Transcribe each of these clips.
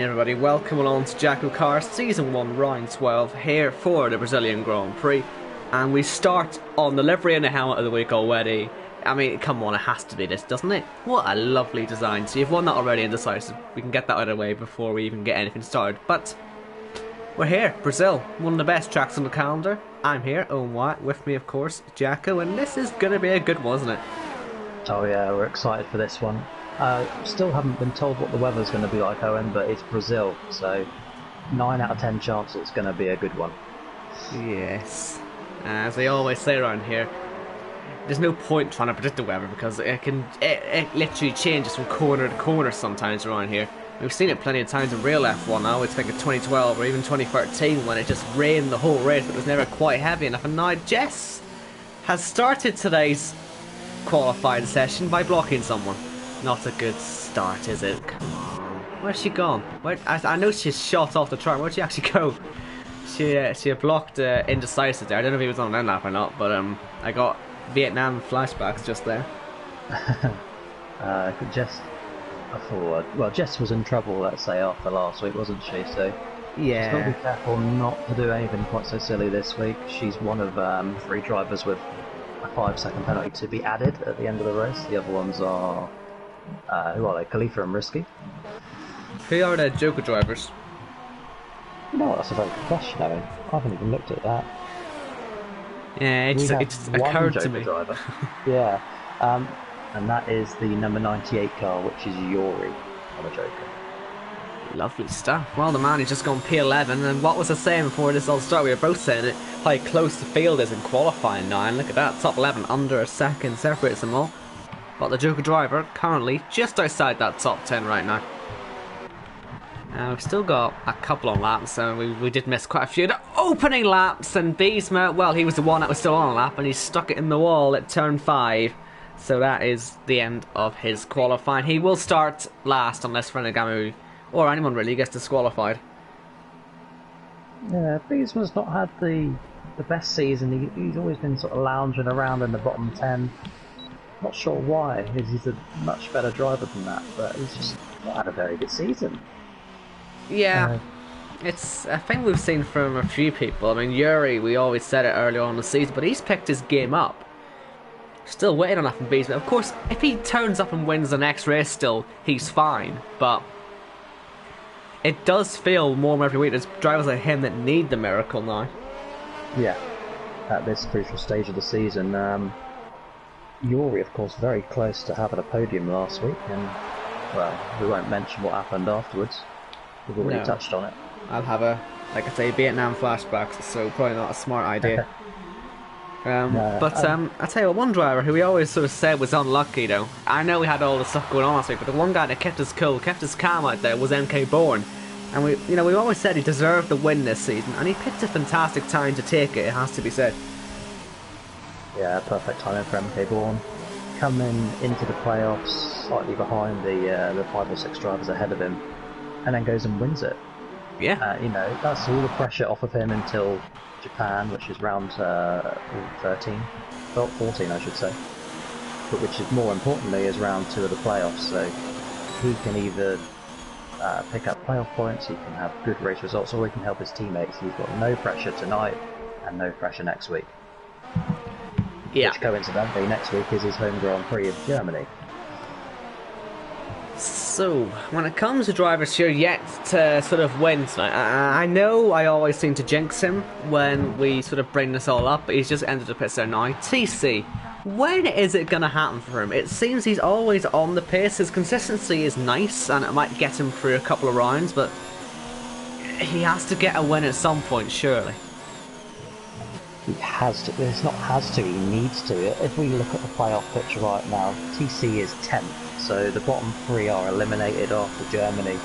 Everybody, welcome along to JACKOCAR Season 1 Round 12 here for the Brazilian Grand Prix, and we start on the livery and the helmet of the week already. I mean, come on, it has to be this, doesn't it? What a lovely design. So you've won that already in Decisive. We can get that out of the way before we even get anything started. But we're here, Brazil, one of the best tracks on the calendar. I'm here, Owen White, with me of course, Jacko, and this is going to be a good one, isn't it? Oh yeah, we're excited for this one. Still haven't been told what the weather's going to be like, Owen, but it's Brazil, so 9 out of 10 chance it's going to be a good one. Yes. As they always say around here, there's no point trying to predict the weather because it literally changes from corner to corner sometimes around here. We've seen it plenty of times in real F1 now. It's like in 2012 or even 2013 when it just rained the whole race, but it was never quite heavy enough. And now Jess has started today's qualifying session by blocking someone. Not a good start, is it? Come on. Where's she gone? I know she's shot off the track. Where'd she actually go? She blocked Indecisive there. I don't know if he was on an end lap or not, but I got Vietnam flashbacks just there. Jess was in trouble, let's say, after last week, wasn't she? So yeah, she's got to be careful not to do anything quite so silly this week. She's one of 3 drivers with a 5-second penalty to be added at the end of the race. The other ones are who are they? Khalifa and Risky. Who are the Joker drivers? You know what, that's a very good question, Owen. I haven't even looked at that. Yeah, it's occurred to me. Driver. Yeah, and that is the number 98 car, which is Yuri on a Joker. Lovely stuff. Well, the man, he's just gone P11, and what was I saying before this all started? We were both saying it, how close the field is in qualifying now, and look at that, top 11, under a second, separates them all. But the Joker driver, currently just outside that top 10 right now. We've still got a couple on laps, so we did miss quite a few. The opening laps, and Biesma, well, he was the one that was still on a lap, and he stuck it in the wall at turn 5. So that is the end of his qualifying. He will start last unless Renegami or anyone really gets disqualified. Yeah, Biesma's not had the best season. He's always been sort of lounging around in the bottom 10. Not sure why. He's a much better driver than that, but he's just not had a very good season. Yeah, it's a thing we've seen from a few people. I mean, Yuri, we always said it earlier on in the season, but he's picked his game up. Still waiting on that from Biesma. Of course, if he turns up and wins the next race still, he's fine, but it does feel more and more every week there's drivers like him that need the miracle now. Yeah, at this crucial stage of the season. Yuri, of course, very close to having a podium last week, and, well, we won't mention what happened afterwards. We've already touched on it. I'll have like I say, Vietnam flashbacks, so probably not a smart idea. I tell you what, one driver who we always sort of said was unlucky though, I know we had all the stuff going on last week, but the one guy that kept us cool, kept us calm out there was MK Bourne. And we always said he deserved the win this season, and he picked a fantastic time to take it, it has to be said. Yeah, perfect timing for MK Bourne. Coming into the playoffs slightly behind the 5 or 6 drivers ahead of him, and then goes and wins it. Yeah. That's all the pressure off of him until Japan, which is round 13, well, 14 I should say. But which is more importantly is round 2 of the playoffs, so he can either pick up playoff points, he can have good race results, or he can help his teammates. He's got no pressure tonight and no pressure next week. Yeah. Which coincidentally next week is his home Grand Prix of Germany. So, when it comes to drivers who are yet to sort of win tonight, I know I always seem to jinx him when we sort of bring this all up, but he's just ended the pit there now. TC, when is it going to happen for him? It seems he's always on the pace. His consistency is nice, and it might get him through a couple of rounds, but he has to get a win at some point, surely. He has to. It's not has to, he needs to. If we look at the playoff picture right now, TC is 10th. So the bottom 3 are eliminated after Germany.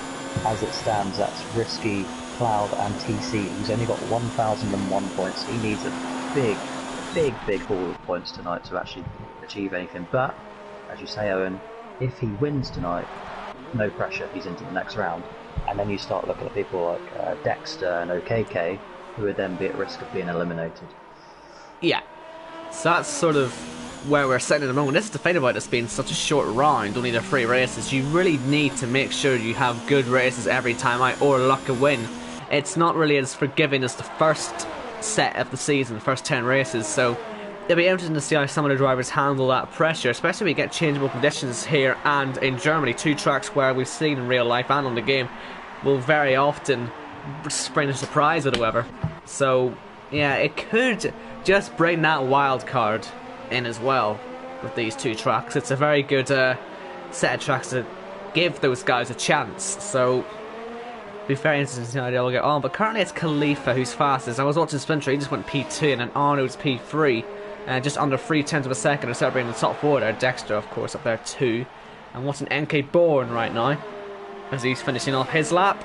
As it stands, that's Risky, Cloud and TC, who's only got 1,001 points. He needs a big haul of points tonight to actually achieve anything. But, as you say, Owen, if he wins tonight, no pressure, he's into the next round. And then you start looking at people like Dexter and OKK, who would then be at risk of being eliminated. Yeah. So that's sort of where we're sitting at the moment. This is the thing about this being such a short round, only the 3 races. You really need to make sure you have good races every time out, or luck a win. It's not really as forgiving as the first set of the season, the first 10 races, so it'll be interesting to see how some of the drivers handle that pressure, especially when we get changeable conditions here and in Germany, 2 tracks where we've seen in real life and on the game will very often bring a surprise or whatever. So yeah, it could just bring that wild card in as well with these 2 tracks. It's a very good set of tracks to give those guys a chance, so it'll be very interesting to see how they'll get on. But currently it's Khalifa who's fastest. I was watching Splinter, he just went P2, and then Arnold's P3, just under 3/10 of a second to celebrating the top 4 there. Dexter, of course, up there too. And watching NK Bourne right now as he's finishing off his lap.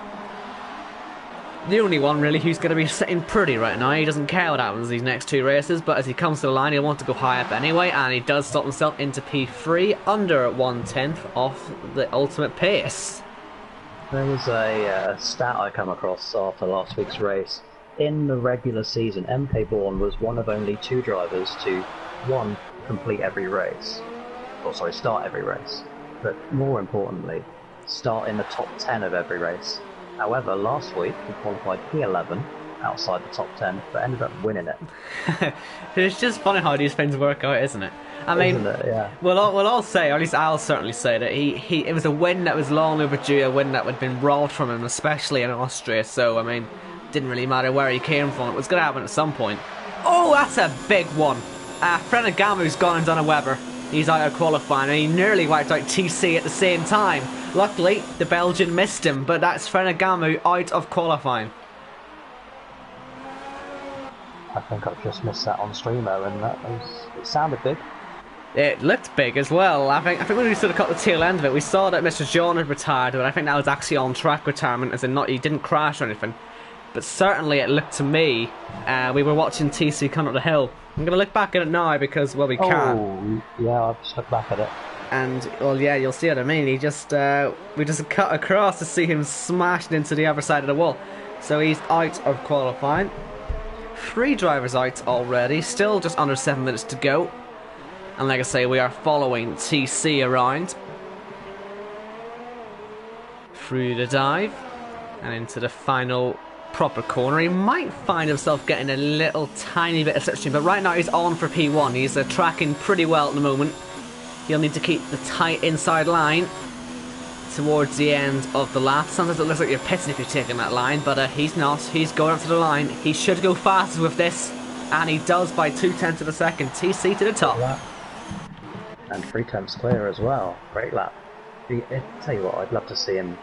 The only one really who's going to be sitting pretty right now. He doesn't care what happens these next 2 races, but as he comes to the line he'll want to go high up anyway, and he does stop himself into P3, under 1/10 off the ultimate pace. There was a stat I come across after last week's race. In the regular season, MK Bourne was one of only 2 drivers to, 1, complete every race, start every race, but more importantly, start in the top 10 of every race. However, last week he qualified P11 outside the top 10, but ended up winning it. It's just funny how these things work out, isn't it? I mean, Isn't it? Yeah. we'll all say, or at least I'll certainly say, that it was a win that was long overdue, a win that had been robbed from him, especially in Austria. So I mean, didn't really matter where he came from. It was going to happen at some point. Oh, that's a big one. Frenagamu's gone and done a Weber. He's out of qualifying, and he nearly wiped out TC at the same time. Luckily, the Belgian missed him, but that's Frenagamu out of qualifying. I think I've just missed that on streamer, and it sounded big. It looked big as well. I think when we sort of caught the tail end of it, we saw that Mr. John had retired, but I think that was actually on track retirement, as in he didn't crash or anything. But certainly it looked to me, we were watching TC come up the hill. I'm going to look back at it now because, well, we can. Oh, yeah, I've just looked back at it. And, well, yeah, you'll see what I mean. We just cut across to see him smashed into the other side of the wall. So he's out of qualifying. 3 drivers out already, still just under 7 minutes to go. And like I say, we are following TC around through the dive and into the final proper corner. He might find himself getting a little tiny bit of slipstream, but right now he's on for P1. He's tracking pretty well at the moment. He'll need to keep the tight inside line towards the end of the lap. Sometimes it looks like you're pitting if you're taking that line, but he's not. He's going up to the line. He should go faster with this, and he does by 2/10 of a second. TC to the top. And 3/10 clear as well. Great lap. Tell you what, I'd love to see him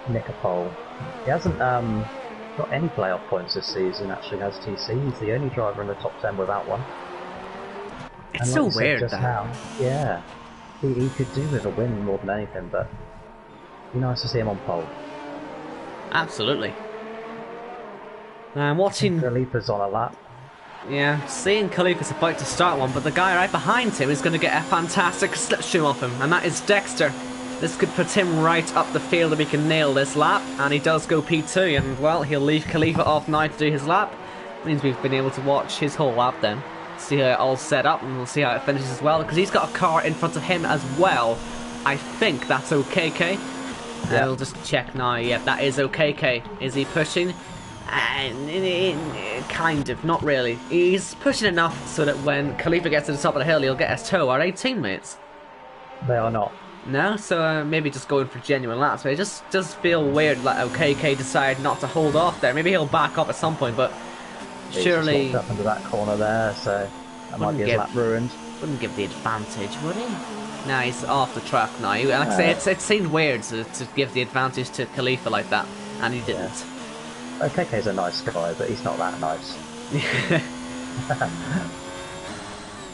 nick a pole. He hasn't got any playoff points this season, actually, has TC. He's the only driver in the top 10 without one. It's so weird that. Now, yeah. He could do with a win more than anything, but it'd be nice to see him on pole. Absolutely. I'm watching Khalifa's on a lap. Yeah, seeing Khalifa's about to start one, but the guy right behind him is going to get a fantastic slipstream off him, and that is Dexter. This could put him right up the field if he can nail this lap, and he does go P2, and well, he'll leave Khalifa off now to do his lap. Means we've been able to watch his whole lap then, see how it all set up, and we'll see how it finishes as well, because he's got a car in front of him as well. I think that's OKK. Yeah. We'll just check now. Yeah, that is OKK. Is he pushing? Kind of, not really. He's pushing enough so that when Khalifa gets to the top of the hill, he'll get his toe. Are they teammates? They are not. No, so maybe just going for genuine laps. But it just does feel weird that OKK decided not to hold off there. Maybe he'll back up at some point, but surely He's up into that corner there, so that might be his lap ruined. Wouldn't give the advantage, would he? No, he's off the track now. Like I say, it seemed weird to give the advantage to Khalifa like that, and he didn't. Yeah. OKK's a nice guy, but he's not that nice.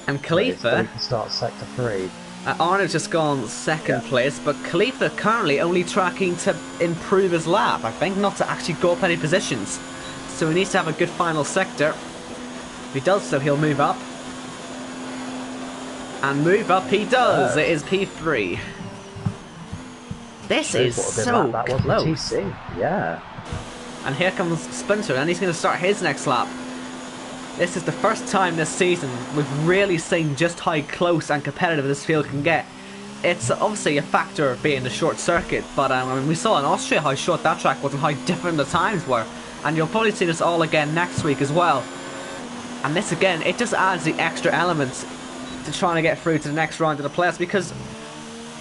And Khalifa starts sector 3. Arnold's just gone second place, but Khalifa currently only tracking to improve his lap, I think, not to actually go up any positions. So he needs to have a good final sector. If he does so, he'll move up. And move up he does. It is P3. This is so close. TC. Yeah. And here comes Splinter, and he's going to start his next lap. this is the first time this season we've really seen just how close and competitive this field can get. It's obviously a factor of being the short circuit, but I mean, we saw in Austria how short that track was and how different the times were. And you'll probably see this all again next week as well. And this again, it just adds the extra elements to trying to get through to the next round of the playoffs, because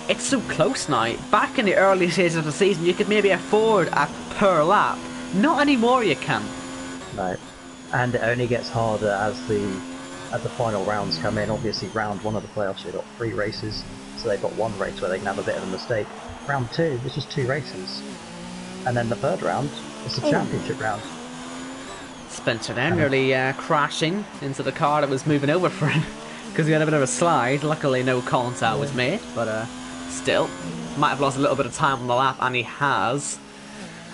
it's so close now. Back in the early stages of the season, you could maybe afford a per lap. Not anymore you can. No. And it only gets harder as the final rounds come in. Obviously round 1 of the playoffs you've got 3 races, so they've got 1 race where they can have a bit of a mistake. Round 2, it's just 2 races. And then the 3rd round, it's a championship round. Spencer then nearly crashing into the car that was moving over for him, because he had a bit of a slide. Luckily no contact was made, but still, might have lost a little bit of time on the lap, and he has.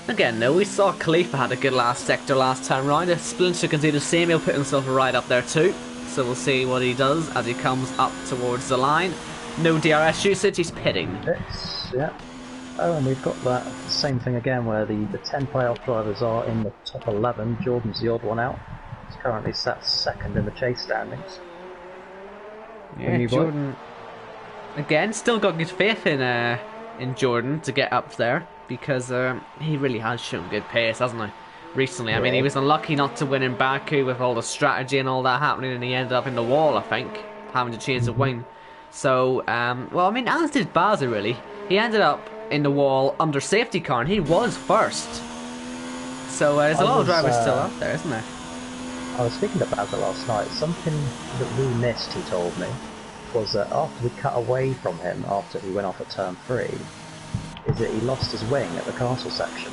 Again, though, we saw Khalifa had a good last sector last time round. If Splinter can do the same, he'll put himself right up there too. So we'll see what he does as he comes up towards the line. No DRS usage, he's pitting. Yeah. Oh, and we've got that same thing again where the 10 playoff drivers are in the top 11. Jordan's the odd one out. He's currently sat 2nd in the chase standings. Yeah, Jordan, again, still got good faith in Jordan to get up there, because he really has shown good pace, hasn't he, recently? I mean, he was unlucky not to win in Baku with all the strategy and all that happening, and he ended up in the wall, I think, having to change the wing. So, well, I mean, as did Baza, really. He ended up in the wall under safety car, and he was first. So there's a lot of drivers still up there, isn't there? I was speaking to Baza last night. Something that we missed, he told me, was that after we cut away from him, after he went off at turn 3, is that he lost his wing at the castle section.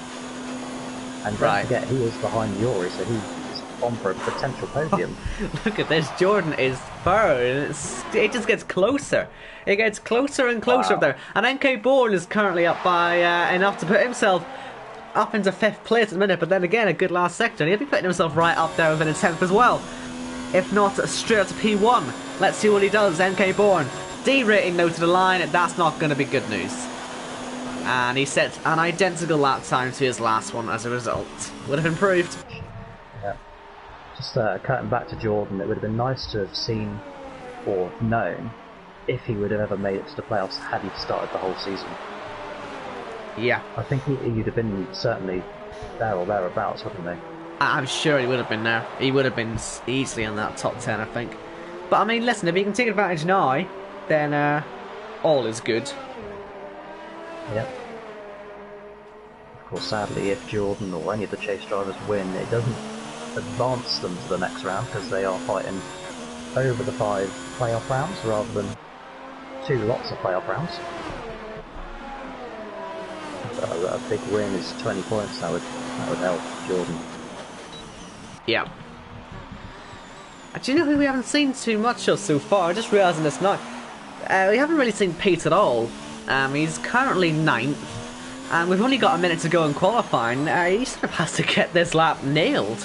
And don't forget, he was behind Yuri, so he was on for a potential podium. Look at this, Jordan is third, and it just gets closer. It gets closer and closer up there. And NK Bourne is currently up by enough to put himself up into 5th place at the minute, but then again, a good last sector, and he'll be putting himself right up there within a 10th as well. If not, straight up to P1. Let's see what he does, NK Bourne. D rating though to the line, and that's not going to be good news. And he set an identical lap time to his last one as a result. Would have improved. Yeah. Just cutting back to Jordan, it would have been nice to have seen or known if he would have ever made it to the playoffs had he started the whole season. Yeah. I think he'd have been certainly there or thereabouts, wouldn't he? I'm sure he would have been there. He would have been easily in that top 10, I think. But I mean, listen, if he can take advantage now, then all is good. Yep. Of course, sadly, if Jordan or any of the chase drivers win, it doesn't advance them to the next round, because they are fighting over the 5 playoff rounds rather than 2 lots of playoff rounds. A big win is 20 points. That would help Jordan. Yeah. Do you know who we haven't seen too much of so far? I'm just realising this now. We haven't really seen Pete at all. He's currently 9th, and we've only got a minute to go in qualifying. He sort of has to get this lap nailed.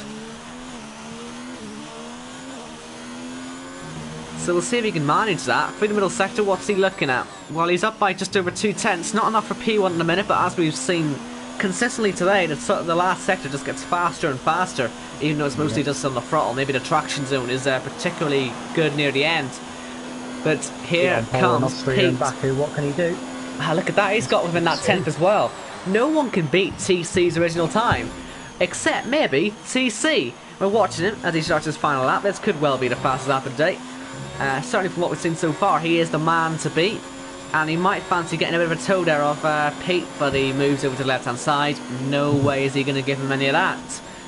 So we'll see if he can manage that. Through the middle sector, what's he looking at? Well, he's up by just over 2/10. Not enough for P1 in a minute, but as we've seen consistently today, the last sector just gets faster and faster, even though it's mostly just on the throttle. Maybe the traction zone is particularly good near the end. But here comes Pete. Baku, what can he do? Look at that, he's got within that 10th as well. No one can beat TC's original time, except maybe TC. We're watching him as he starts his final lap. This could well be the fastest lap of the day. Certainly from what we've seen so far, he is the man to beat. And he might fancy getting a bit of a toe there off Pete, but he moves over to the left-hand side. No way is he going to give him any of that.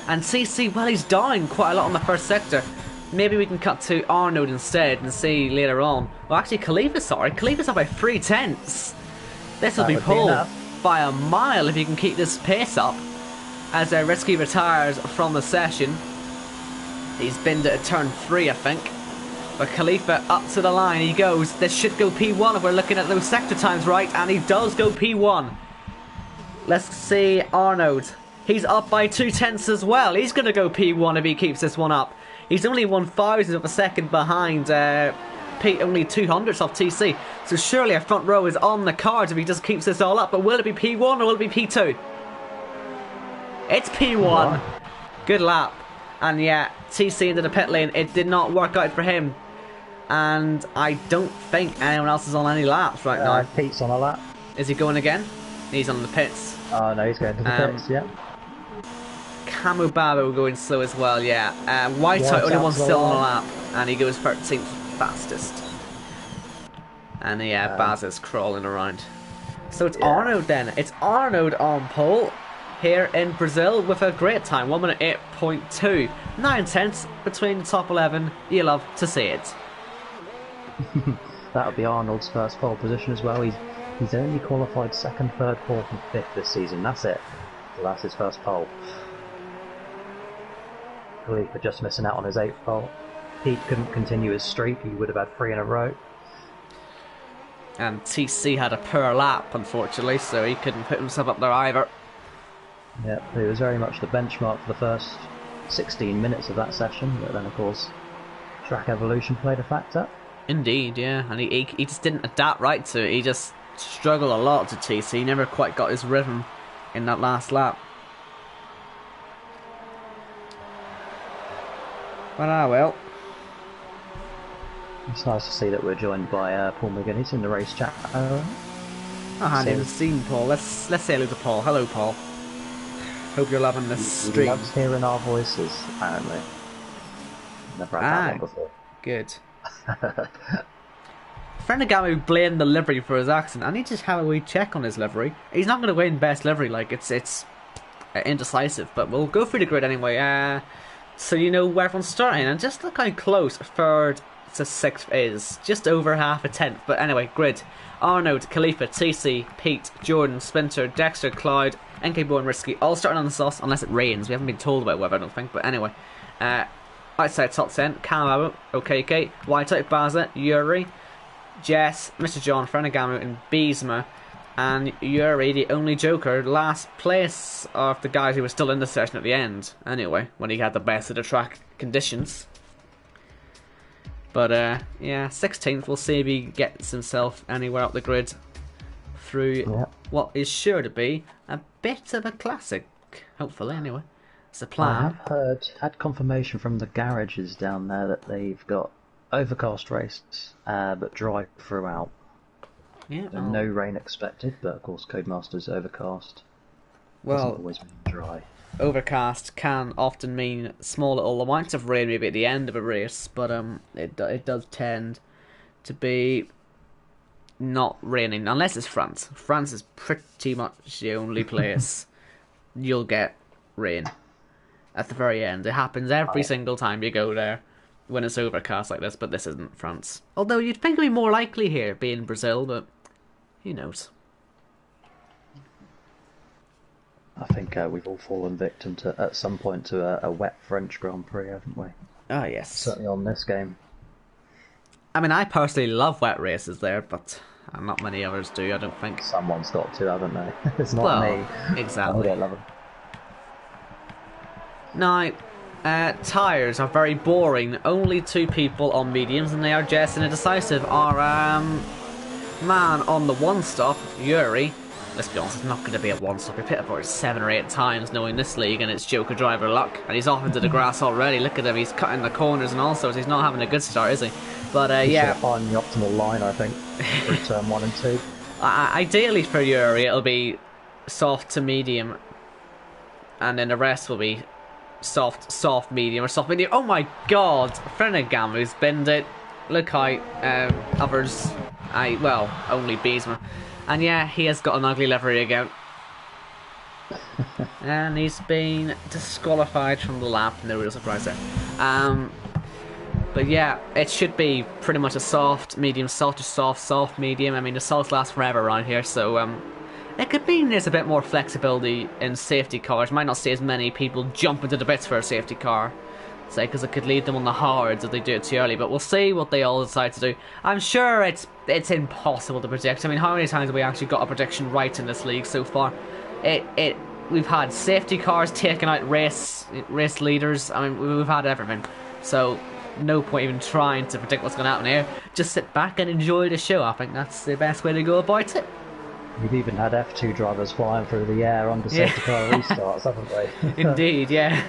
And CC, well, he's down quite a lot on the first sector. Maybe we can cut to Arnold instead and see later on. Well, actually, Khalifa's up by 3/10. This will be pulled by a mile if he can keep this pace up. As Risky retires from the session. He's been to turn 3, I think. But Khalifa up to the line, he goes. This should go P1 if we're looking at those sector times right, and he does go P1. Let's see Arnold. He's up by 2/10 as well. He's going to go P1 if he keeps this one up. He's only 1/1000 of a second behind Pete, only 200ths off TC. So surely a front row is on the cards if he just keeps this all up. But will it be P1 or will it be P2? It's P1. Good lap. And yeah, TC into the pit lane. It did not work out for him. And I don't think anyone else is on any laps right now. Pete's on a lap. Is he going again? He's on the pits. Oh no, he's going to the pits, yeah. Camu Babo going slow as well, yeah. Whiteout only one still on a lap. And he goes 13th fastest. And yeah, Baz is crawling around. So it's Arnaud then. It's Arnaud on pole here in Brazil with a great time. 1 minute 8.2. 9/10 between the top 11. You love to see it. That'll be Arnold's first pole position as well. He's only qualified 2nd, 3rd, 4th and 5th this season. That's it. So that's his first pole. Khalifa just missing out on his 8th pole. Pete couldn't continue his streak. He would have had 3 in a row. And TC had a poor lap, unfortunately, so he couldn't put himself up there either. Yeah, it was very much the benchmark for the first 16 minutes of that session, but then of course track evolution played a factor. Indeed, yeah, and he just didn't adapt right to it. He just struggled a lot to TC. He never quite got his rhythm in that last lap. But well. It's nice to see that we're joined by Paul McGinnis in the race chat. I hadn't even seen Paul. Let's say hello to Paul. Hello, Paul. Hope you're loving this stream. He loves hearing our voices, apparently. Never had that one before. Good. Frenagamu blamed the livery for his accident. I need to have a wee check on his livery. He's not going to win best livery, like it's indecisive, but we'll go through the grid anyway. So you know where everyone's starting, and just look how close 3rd to 6th is. Just over half a tenth, but anyway, grid. Arnaud, Khalifa, TC, Pete, Jordan, Splinter, Dexter, Cloud, NK and Risky, all starting on the sauce unless it rains. We haven't been told about weather, I don't think, but anyway. Outside top 10, Kamabo, OKK, Whiteout, Baza, Yuri, Jess, Mr. John, Frenagamu, and Beesma. And Yuri, the only Joker, last place of the guys who were still in the session at the end. Anyway, when he had the best of the track conditions. But yeah, 16th. We'll see if he gets himself anywhere up the grid through what is sure to be a bit of a classic. Hopefully, anyway. It's a plan. I have had confirmation from the garages down there that they've got overcast races, but dry throughout. Yeah. So no rain expected, but of course Codemaster's overcast. Well, doesn't always mean dry. Overcast can often mean small little amounts of rain maybe at the end of a race, but it does tend to be not raining unless it's France. France is pretty much the only place you'll get rain at the very end. It happens every single time you go there when it's overcast like this, but this isn't France. Although you'd think it'd be more likely here, being Brazil, but who knows? I think we've all fallen victim to, at some point, to a wet French Grand Prix, haven't we? Oh, yes. Certainly on this game. I mean, I personally love wet races there, but not many others do, I don't think. Someone's got to, haven't they? It's not me. Exactly. I don't love them. Now, tyres are very boring. Only 2 people on mediums, and they are Jess and Indecisive. Our man on the one stop, Yuri. Let's be honest, it's not going to be a one-stop. He pitted for it 7 or 8 times knowing this league, and it's Joker driver luck. And he's off into the grass already. Look at him, he's cutting the corners and all sorts. He's not having a good start, is he? But yeah. On the optimal line, I think, for turn 1 and 2. Ideally for Yuri, it'll be soft to medium, and then the rest will be soft, medium, or soft, medium. Oh my god! Frenagamu's binned it. Look how others, only Beesma. And yeah, he has got an ugly livery again. And he's been disqualified from the lap. No real surprise there. But yeah, it should be pretty much a soft, medium, soft to soft, medium. I mean, the salts last forever around here, so it could mean there's a bit more flexibility in safety cars. Might not see as many people jump into the bits for a safety car, say, because it could lead them on the hards if they do it too early. But we'll see what they all decide to do. I'm sure it's impossible to predict. I mean, how many times have we actually got a prediction right in this league so far? We've had safety cars taking out race leaders. I mean, we've had everything. So no point even trying to predict what's going to happen here. Just sit back and enjoy the show. I think that's the best way to go about it. We've even had F2 drivers flying through the air under safety car restarts, haven't we? Indeed, yeah.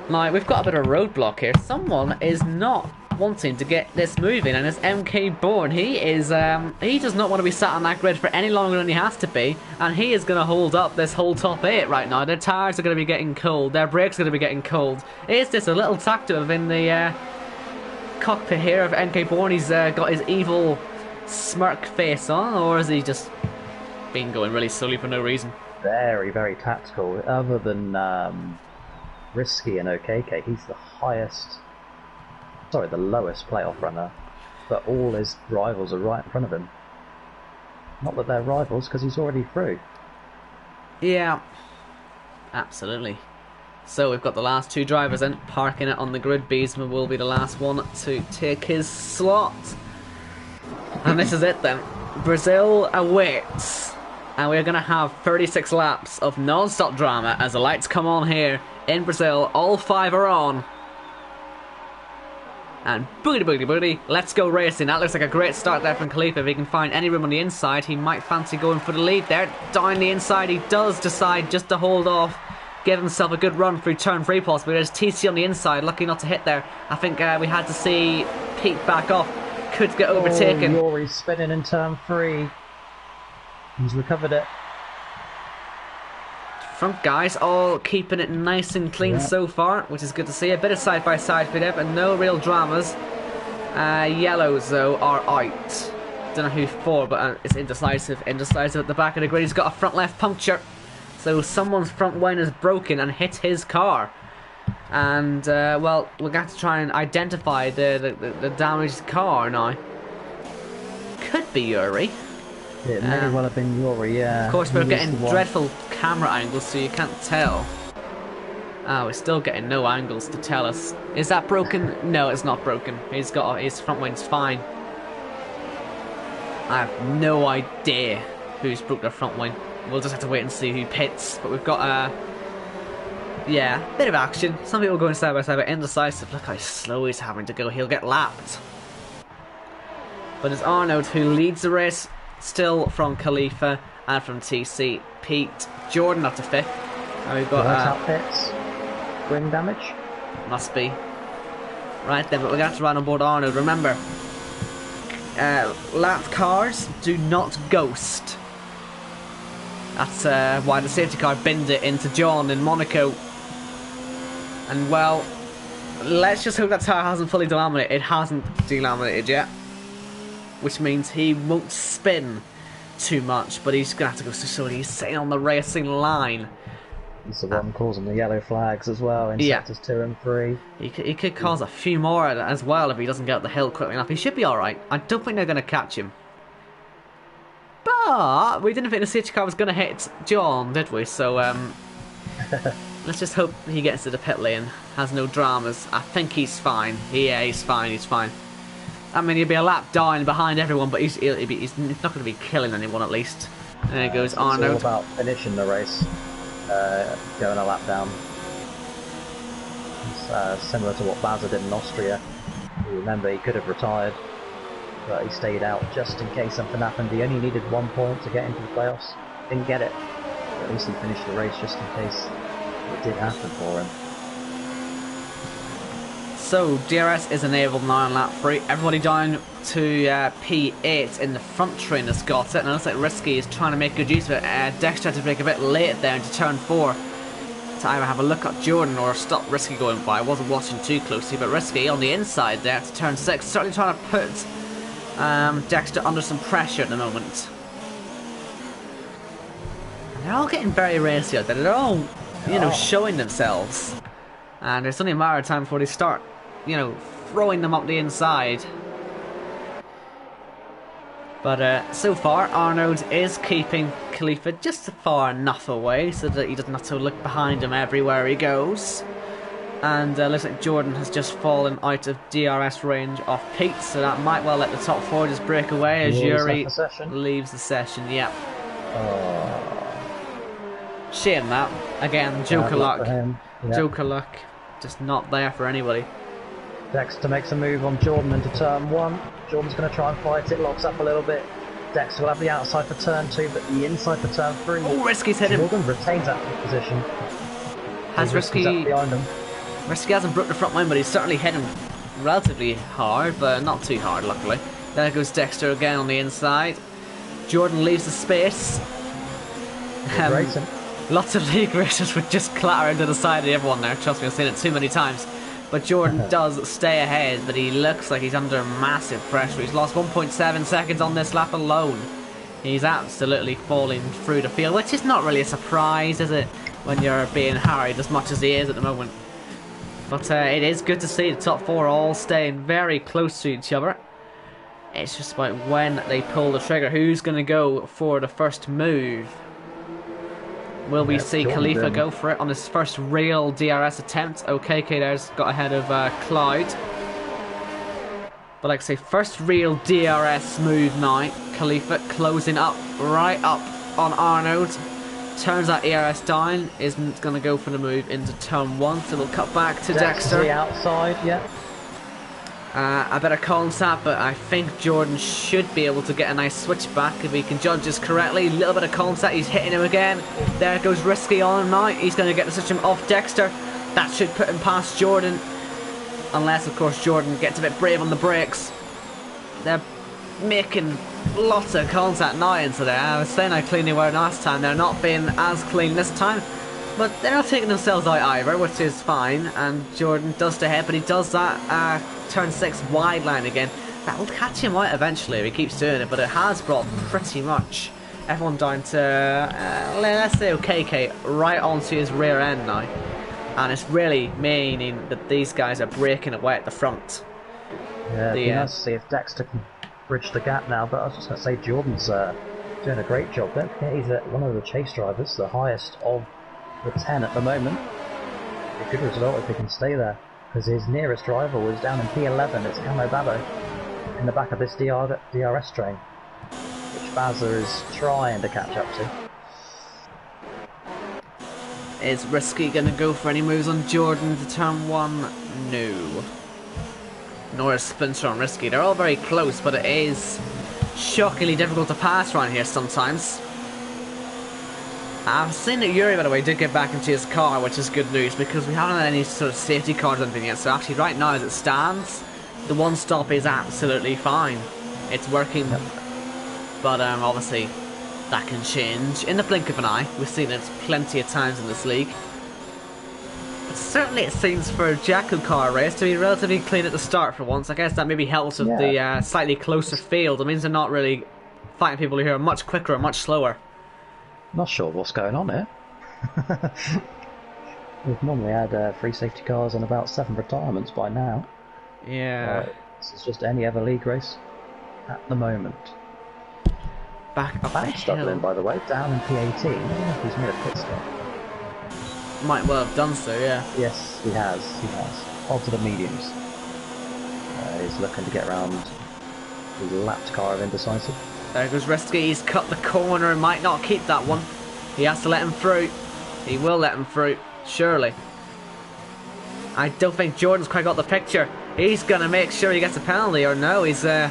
Like, we've got a bit of a roadblock here. Someone is not wanting to get this moving, and it's MK Bourne. He does not want to be sat on that grid for any longer than he has to be, and he is going to hold up this whole top 8 right now. Their tires are going to be getting cold, their brakes are going to be getting cold. Is this a little tactic in the cockpit here of MK Bourne? He's got his evil smirk face on, or has he just been going really slowly for no reason? Very, very tactical. Other than Risky and OKK, he's the lowest playoff runner, but all his rivals are right in front of him. Not that they're rivals, because he's already through. Yeah, absolutely. So we've got the last 2 drivers in, parking it on the grid. Beesman will be the last one to take his slot. And this is it then. Brazil awaits. And we're going to have 36 laps of non-stop drama as the lights come on here in Brazil. All 5 are on. And boogity boogity boogity, let's go racing. That looks like a great start there from Khalifa. If he can find any room on the inside, he might fancy going for the lead there. Down the inside, he does decide just to hold off, give himself a good run through turn 3 possibly. There's TC on the inside, lucky not to hit there. I think we had to see Pete back off. Could get overtaken. Oh, Yuri's spinning in turn 3. He's recovered it. Front guys all keeping it nice and clean so far, which is good to see. A bit of side-by-side for them, and no real dramas. Yellows, though, are out. Don't know who for, but it's indecisive. Indecisive at the back of the grid. He's got a front left puncture. So someone's front wing is broken and hit his car. And, well, we're going to have to try and identify the damaged car now. Could be Yuri. It may well have been Yuri, yeah. Of course, we're getting dreadful camera angles, so you can't tell. Oh, we're still getting no angles to tell us. Is that broken? No, it's not broken. He's got his front wing's fine. I have no idea who's broke their front wing. We'll just have to wait and see who pits. But we've got yeah, bit of action. Some people going side by side, but indecisive. Look how slow he's having to go. He'll get lapped. But it's Arnold who leads the race. Still from Khalifa and from TC. Pete, Jordan up to 5th. And we've got pits. Wing damage? Must be. Right then, but we're going to have to run on board Arnold. Remember, lapped cars do not ghost. That's why the safety car binned it into John in Monaco. And well, let's just hope that tire hasn't fully delaminated. It hasn't delaminated yet. Which means he won't spin too much, but he's going to have to go so slowly. He's sitting on the racing line. He's the one causing the yellow flags as well in sectors 2 and 3. He could cause a few more as well if he doesn't get up the hill quickly enough. He should be alright. I don't think they're going to catch him. But we didn't think the safety car was going to hit John, did we? So let's just hope he gets to the pit lane, has no dramas. I think he's fine. Yeah, he's fine. He's fine. I mean, he'll be a lap down behind everyone, but he's not going to be killing anyone at least. There goes Arnold. It's all about finishing the race, going a lap down. It's similar to what Baza did in Austria. You remember, he could have retired, but he stayed out just in case something happened. He only needed 1 point to get into the playoffs. Didn't get it, but at least he finished the race just in case it did happen for him. So, DRS is enabled now on lap 3. Everybody down to P8 in the front train has got it. And it looks like Risky is trying to make good use of it. Dexter had to break a bit late there into turn 4 to either have a look at Jordan or stop Risky going by. I wasn't watching too closely, but Risky on the inside there to turn 6. Certainly trying to put Dexter under some pressure at the moment. And they're all getting very racy out there. They're all, you know, showing themselves. And it's only a matter of time before they start, you know, throwing them up the inside. But so far, Arnold is keeping Khalifa just far enough away so that he doesn't have to look behind him everywhere he goes. And looks like Jordan has just fallen out of DRS range off Pete, so that might well let the top 4 just break away as Yuri leaves the session. Yeah. Shame that. Again, Joker luck. Joker luck. Just not there for anybody. Dexter makes a move on Jordan into turn 1. Jordan's going to try and fight it, locks up a little bit. Dexter will have the outside for turn 2, but the inside for turn 3. Oh, Risky's hit him. Jordan retains that position. Has Risky... behind him. Risky hasn't broke the front line, but he's certainly hitting relatively hard, but not too hard, luckily. There goes Dexter again on the inside. Jordan leaves the space. Lots of league racers would just clatter into the side of everyone there. Trust me, I've seen it too many times. But Jordan does stay ahead, but he looks like he's under massive pressure. He's lost 1.7 seconds on this lap alone. He's absolutely falling through the field, which is not really a surprise, is it? When you're being harried as much as he is at the moment. But it is good to see the top four all staying very close to each other. It's just about when they pull the trigger. Who's going to go for the first move? Will we see Khalifa go for it on his first real DRS attempt? Okay, there's got ahead of Cloud. But like I say, first real DRS move now. Khalifa closing up, right up on Arnold. Turns that ERS down, isn't going to go for the move into turn 1, so we'll cut back to Dexter. The outside, yeah. A better contact, but I think Jordan should be able to get a nice switch back if he can judge this correctly. A little bit of contact, he's hitting him again. There goes Risky on now. He's going to get the switch him off Dexter. That should put him past Jordan. Unless, of course, Jordan gets a bit brave on the brakes. They're making lots of contact now into there. I was saying how clean they were last time. They're not being as clean this time. But they're not taking themselves out either, which is fine. And Jordan does stay ahead, but he does that turn 6 wide line again. That will catch him out eventually if he keeps doing it, but it has brought pretty much everyone down to, let's say, KK right onto his rear end now. And it's really meaning that these guys are breaking away at the front. Yeah, it'd be nice to see if Dexter can bridge the gap now, but I was just going to say Jordan's doing a great job. Don't forget he's one of the chase drivers, the highest of the 10 at the moment. A good result if he can stay there, because his nearest rival is down in P11. It's Camo Babo in the back of this DRS train, which Bazza is trying to catch up to. Is Risky going to go for any moves on Jordan to turn 1? No. Nor is Splinter on Risky. They're all very close, but it is shockingly difficult to pass around here sometimes. I've seen that Yuri, by the way, did get back into his car, which is good news, because we haven't had any sort of safety cars or anything yet. So actually right now as it stands, the one stop is absolutely fine. It's working. Yep. But obviously that can change in the blink of an eye. We've seen it plenty of times in this league. But certainly it seems for a JACKOCAR race to be relatively clean at the start for once. I guess that maybe helps with the slightly closer field. It means they're not really fighting people who are much quicker or much slower. Not sure what's going on here. We've normally had 3 safety cars and about 7 retirements by now. Yeah. This is just any other league race at the moment. Back up the hill. By the way, down in P18. I don't know if he's made a pit stop. Might well have done so, yeah. Yes, he has. He has. Onto the mediums. He's looking to get around the lapped car of Indecisive. There goes Risky. He's cut the corner and might not keep that one. He has to let him through. He will let him through, surely. I don't think Jordan's quite got the picture. He's going to make sure he gets a penalty, or no, he's had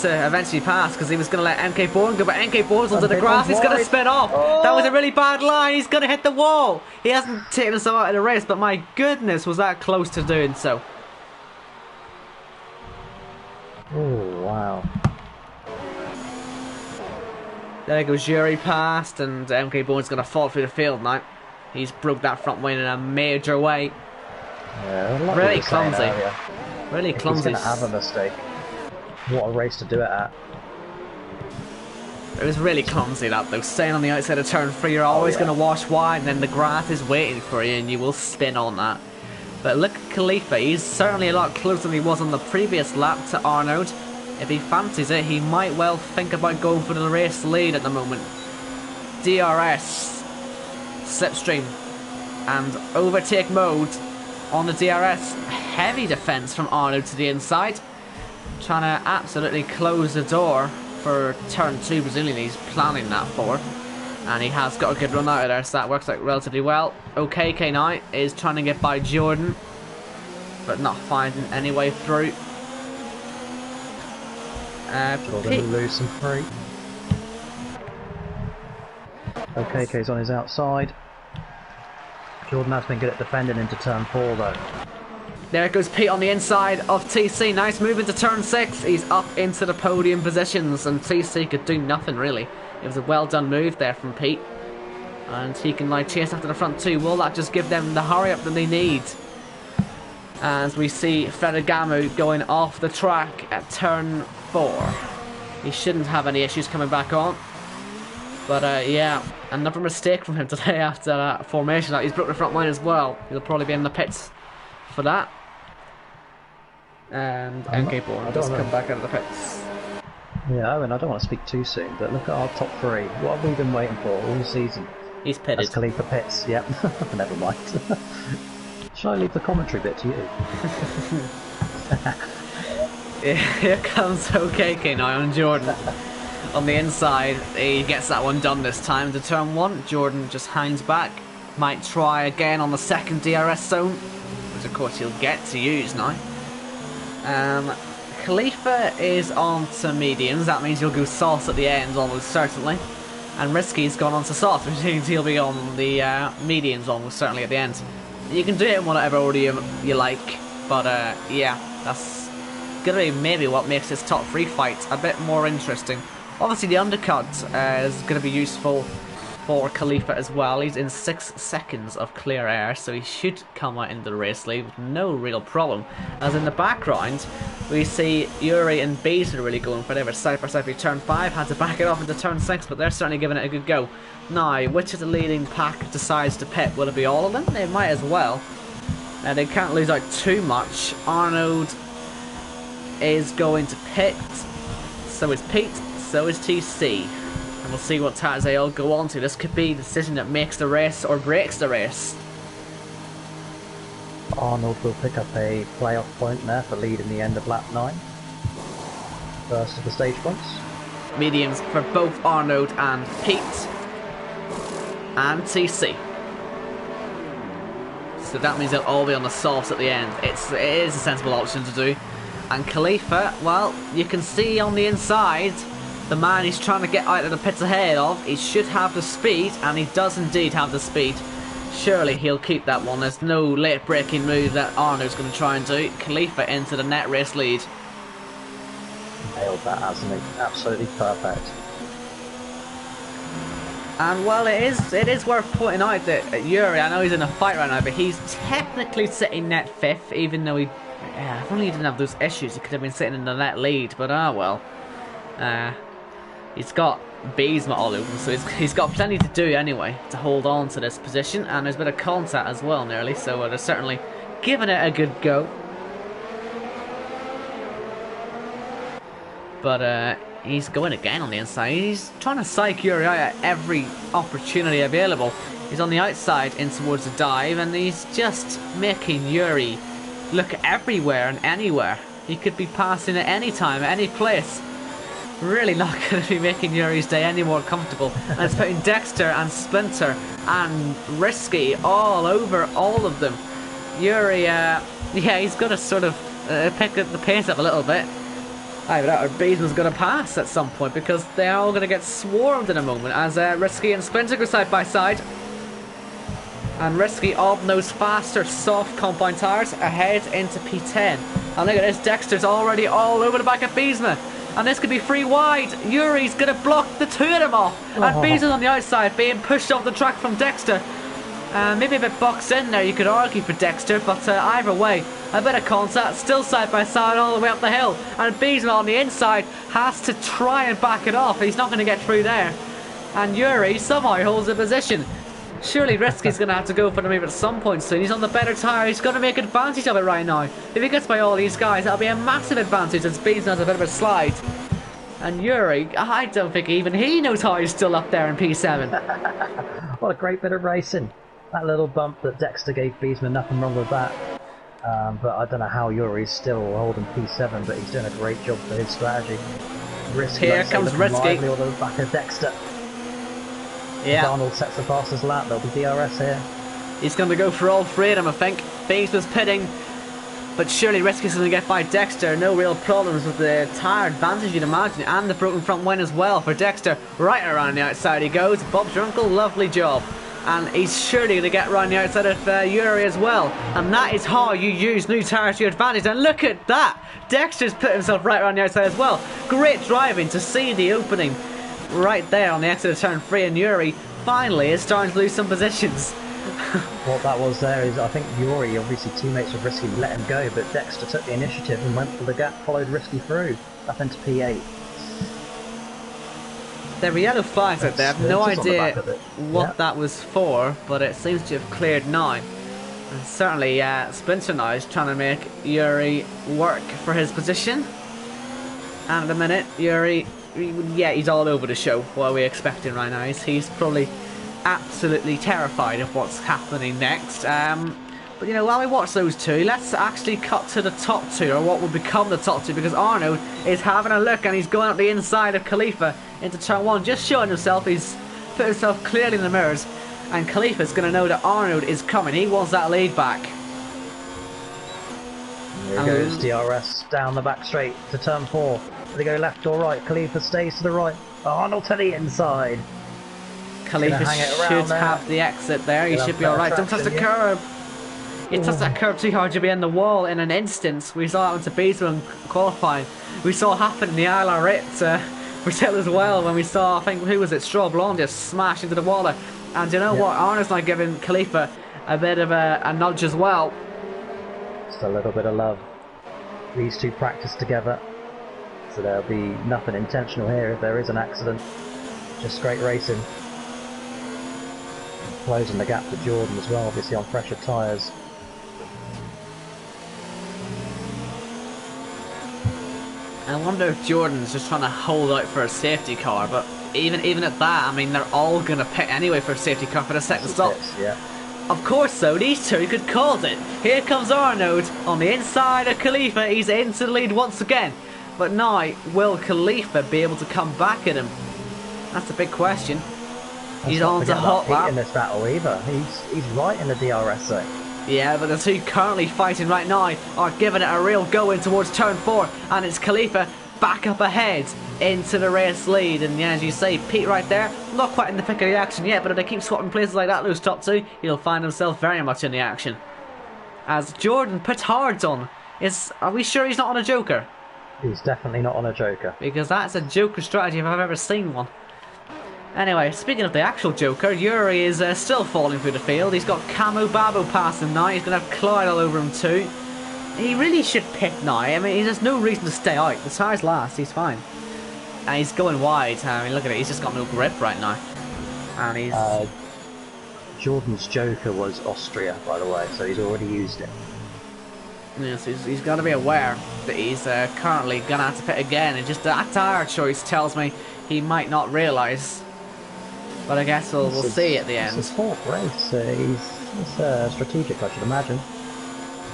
to eventually pass because he was going to let MK Bourne go, but MK Bourne's onto the grass. He's going to spin off. Oh. That was a really bad line. He's going to hit the wall. He hasn't taken himself out of the race, but my goodness, was that close to doing so. Oh, wow. There goes Yuri past, and MK Bourne's going to fall through the field now. He's broke that front wing in a major way. Yeah, really clumsy. Really clumsy. He's going to have a mistake. What a race to do it at. It was really clumsy that though. Staying on the outside of turn 3, you're always going to wash wide, and then the grass is waiting for you, and you will spin on that. But look at Khalifa. He's certainly a lot closer than he was on the previous lap to Arnold. If he fancies it, he might well think about going for the race lead at the moment. DRS, slipstream, and overtake mode on the DRS. Heavy defense from Arnold to the inside. Trying to absolutely close the door for turn 2, presumably he's planning that for. And he has got a good run out of there, so that works out relatively well. OKK now is trying to get by Jordan, but not finding any way through. Jordan lose some free. OKK's on his outside. Jordan has been good at defending into turn 4 though. There goes Pete on the inside of TC. Nice move into turn 6. He's up into the podium positions, and TC could do nothing really. It was a well done move there from Pete. And he can like chase after the front two. Will that just give them the hurry up that they need? As we see Ferragamo going off the track at turn 4. He shouldn't have any issues coming back on. But yeah, another mistake from him today after that formation. He's broke the front line as well. He'll probably be in the pits for that. And MK Born just come back out of the pits. Yeah, Owen, I don't want to speak too soon, but look at our top 3. What have we been waiting for all season? He's pitted. As Khalifa pits, yep. Never mind. Shall I leave the commentary bit to you? Here comes OKK now on Jordan. On the inside, he gets that one done this time. To turn 1, Jordan just hangs back. Might try again on the second DRS zone, which of course he'll get to use now. Khalifa is on to mediums. That means he'll go soft at the end almost certainly. And Risky's gone on to soft, which means he'll be on the mediums almost certainly at the end. You can do it in whatever order you like, but yeah, that's gonna be maybe what makes this top 3 fight a bit more interesting. Obviously the undercut is gonna be useful for Khalifa as well. He's in 6 seconds of clear air, so he should come out into the race lead with no real problem. As in the background, we see Yuri and Beasley really going for it. Over side by side for turn 5, had to back it off into turn 6, but they're certainly giving it a good go. Now, which of the leading pack decides to pit? Will it be all of them? They might as well. They can't lose out too much. Arnold is going to pit, so is Pete, so is TC. And we'll see what tires they all go on to. This could be the decision that makes the race or breaks the race. Arnold will pick up a playoff point there for leading the end of lap 9. First of the stage points. Mediums for both Arnold and Pete. And TC. So that means they'll all be on the softs at the end. It is a sensible option to do. And Khalifa, well, you can see on the inside the man he's trying to get out of the pits ahead of. He should have the speed, and he does indeed have the speed. Surely he'll keep that one. There's no late breaking move that Arnold's going to try and do. Khalifa into the net race lead. Nailed that, hasn't he? Absolutely perfect. And well, it is worth pointing out that Yuri, I know he's in a fight right now, but he's technically sitting net 5th, even though if only he didn't have those issues, he could have been sitting in the net lead, but well. He's got Beesma all over him, so he's got plenty to do anyway to hold on to this position, and there's been a contact as well nearly, so they're certainly giving it a good go. But he's going again on the inside. He's trying to psych Yuri out at every opportunity available. He's on the outside in towards the dive, and he's just making Yuri look everywhere and anywhere. He could be passing at any time, at any place. Really not going to be making Yuri's day any more comfortable. And it's putting Dexter and Splinter and Risky all over all of them. Yuri, yeah, he's going to sort of pick up the pace up a little bit. Either that or Beesman's going to pass at some point, because they're all going to get swarmed in a moment as Risky and Splinter go side by side. And Risky on those faster soft compound tires ahead into P10. And look at this, Dexter's already all over the back of Beesman. And this could be free wide. Yuri's going to block the 2 of them off. And Beesman's on the outside being pushed off the track from Dexter. Maybe a bit boxed in there, you could argue, for Dexter, but either way, a bit of contact, still side by side all the way up the hill. And Beesman on the inside has to try and back it off. He's not going to get through there. And Yuri somehow holds the position. Surely Risky's going to have to go for the move at some point soon. He's on the better tyre. He's going to make advantage of it right now. If he gets by all these guys, that'll be a massive advantage as Beesman has a bit of a slide. And Yuri, I don't think even he knows how he's still up there in P7. What a great bit of racing. That little bump that Dexter gave Beesman, nothing wrong with that. But I don't know how Yuri's still holding P7, but he's doing a great job for his strategy. Risky, here comes Risky. All the back of Dexter. Yeah. Arnold sets the fastest lap, there'll be DRS here. He's going to go for all 3 of them, I think. Beesman's pitting, but surely Risky's going to get by Dexter. No real problems with the tyre advantage, you'd imagine, and the broken front wing as well for Dexter. Right around the outside he goes. Bob's your uncle, lovely job. and he's surely going to get around the outside of Yuri as well. And that is how you use new tires to your advantage. And look at that! Dexter's put himself right around the outside as well. Great driving to see the opening right there on the exit of turn 3, and Yuri finally is starting to lose some positions. What that was there is, I think Yuri, obviously teammates of Risky let him go, but Dexter took the initiative and went for the gap, followed Risky through, up into P8. There were yellow flags out there. I have no idea what that was for, but it seems to have cleared now. And certainly Splinter now is trying to make Yuri work for his position. And at the minute, Yuri, yeah, he's all over the show. What are we expecting right now? He's probably absolutely terrified of what's happening next. But you know, while we watch those two, let's actually cut to the top two, or what will become the top two, because Arnaud is having a look and he's going up the inside of Khalifa into turn 1, just showing himself. He's put himself clearly in the mirrors, and Khalifa's going to know that Arnaud is coming. He wants that lead back. There goes DRS down the back straight to turn 4. Do they go left or right? Khalifa stays to the right. Arnold to the inside. Khalifa should have the exit there. He should be alright. Don't touch the curb. You touch that curb too hard, you'll be in the wall in an instance. We saw it on Tabizo in qualifying. We saw it happen in the Isla Rit Brazil as well, when we saw, I think, who was it? Straw Blonde just smash into the wall there. And you know what? Arnaud's now giving Khalifa a bit of a nudge as well. Just a little bit of love. These two practice together, so there'll be nothing intentional here if there is an accident. Just great racing. Closing the gap to Jordan as well, obviously on fresher tyres. I wonder if Jordan's just trying to hold out for a safety car, but even at that, I mean, they're all going to pit anyway for a safety car for the second stop. Yeah. Of course, though, these two could cause it. Here comes Arnaud on the inside of Khalifa. He's into the lead once again. But now, will Khalifa be able to come back at him? That's the big question. He's on to hot lap. In this battle either. He's right in the DRS zone. Yeah, but the two currently fighting right now are giving it a real go in towards turn 4, and it's Khalifa back up ahead into the race lead. And yeah, as you say, Pete right there, not quite in the thick of the action yet, but if they keep swapping places like that, those top two, he'll find himself very much in the action. As Jordan puts hards on, are we sure he's not on a Joker? He's definitely not on a Joker. Because that's a Joker strategy if I've ever seen one. Anyway, speaking of the actual Joker, Yuri is still falling through the field. He's got Camo Babo passing him now. He's going to have Clyde all over him too. He really should pit now. I mean, there's no reason to stay out. The tires last, he's fine. And he's going wide. I mean, look at it. He's just got no grip right now. And he's... Jordan's Joker was Austria, by the way, so he's already used it. Yes, he's got to be aware that he's currently going to have to pit again. And just that tire choice tells me he might not realise. But I guess we'll see at the end. It's his fourth race. He's strategic, I should imagine.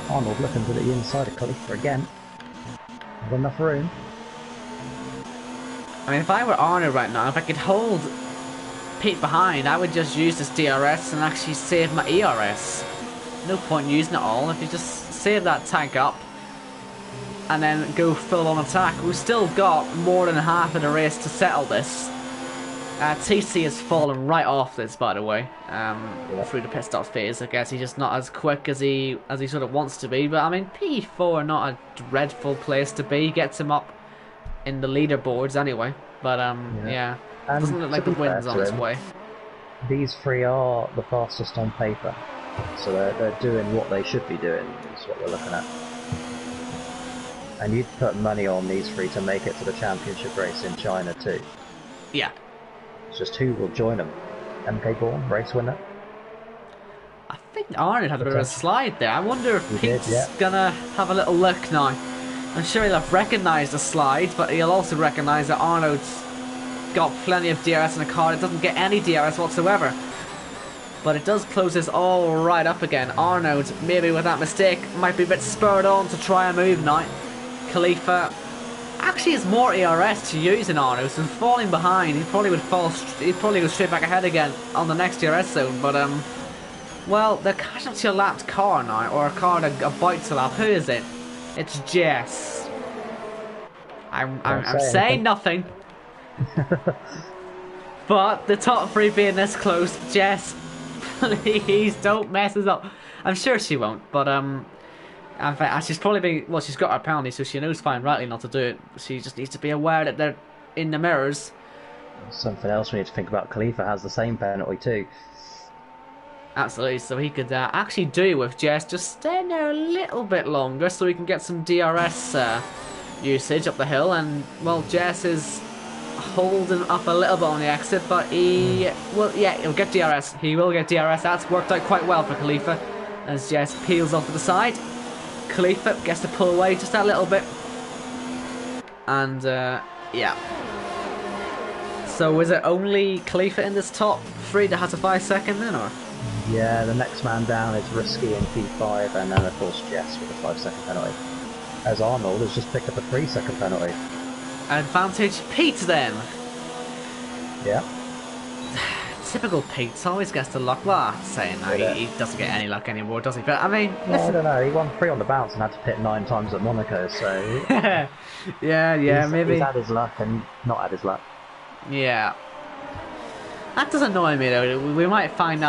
Arnold looking to the inside of Khalifa again. Not enough room. I mean, if I were Arnold right now, if I could hold Pete behind, I would just use this DRS and actually save my ERS. No point using it all. If you just save that tank up and then go full on attack. We've still got more than half of the race to settle this. TC has fallen right off this, by the way, through the pit stop phase. I guess he's just not as quick as he sort of wants to be. But I mean, P4 not a dreadful place to be. Gets him up in the leaderboards anyway. But yeah. It doesn't look like the wind's on its way. These three are the fastest on paper, so they're doing what they should be doing. Is what we're looking at. And you'd put money on these three to make it to the championship race in China too. Yeah. It's just who will join them. MK Bourne, race winner. I think Arnold had a bit of a slide there. I wonder if Pete's gonna have a little look now. I'm sure he'll have recognised the slide, but he'll also recognise that Arnold's got plenty of DRS in the car. It doesn't get any DRS whatsoever. But it does close this all right up again. Arnold, maybe with that mistake, might be a bit spurred on to try a move now. Khalifa actually has more ERS to use in Arnold, so falling behind, he probably would he'd probably go straight back ahead again on the next DRS zone. But well, they're catching up to a lapped car now, or a car that about to lap. Who is it? It's Jess. I'm saying nothing. But the top three being this close, Jess Please don't mess us up. I'm sure she won't, but in fact, she's probably been, well, she's got her penalty, so she knows fine rightly not to do it. She just needs to be aware that they're in the mirrors. Something else we need to think about, Khalifa has the same penalty too. Absolutely, so he could actually do with Jess just staying there a little bit longer so he can get some DRS usage up the hill. And, well, Jess is holding up a little bit on the exit, but he will, yeah, he'll get DRS. He will get DRS. That's worked out quite well for Khalifa as Jess peels off to the side. Khalifa gets to pull away just a little bit. And, yeah. So is it only Khalifa in this top 3 that has a 5-second then, or? Yeah, the next man down is Risky in P5, and then of course Jess with a 5-second penalty. As Arnold has just picked up a 3-second penalty. Advantage Pete then. Yeah. Typical Pete, always gets the luck. Well, saying that, he doesn't get any luck anymore, does he? But I mean, well, I don't know. He won 3 on the bounce and had to pit 9 times at Monaco, so yeah, maybe he's had his luck and not had his luck. Yeah, that does annoy me though. We might find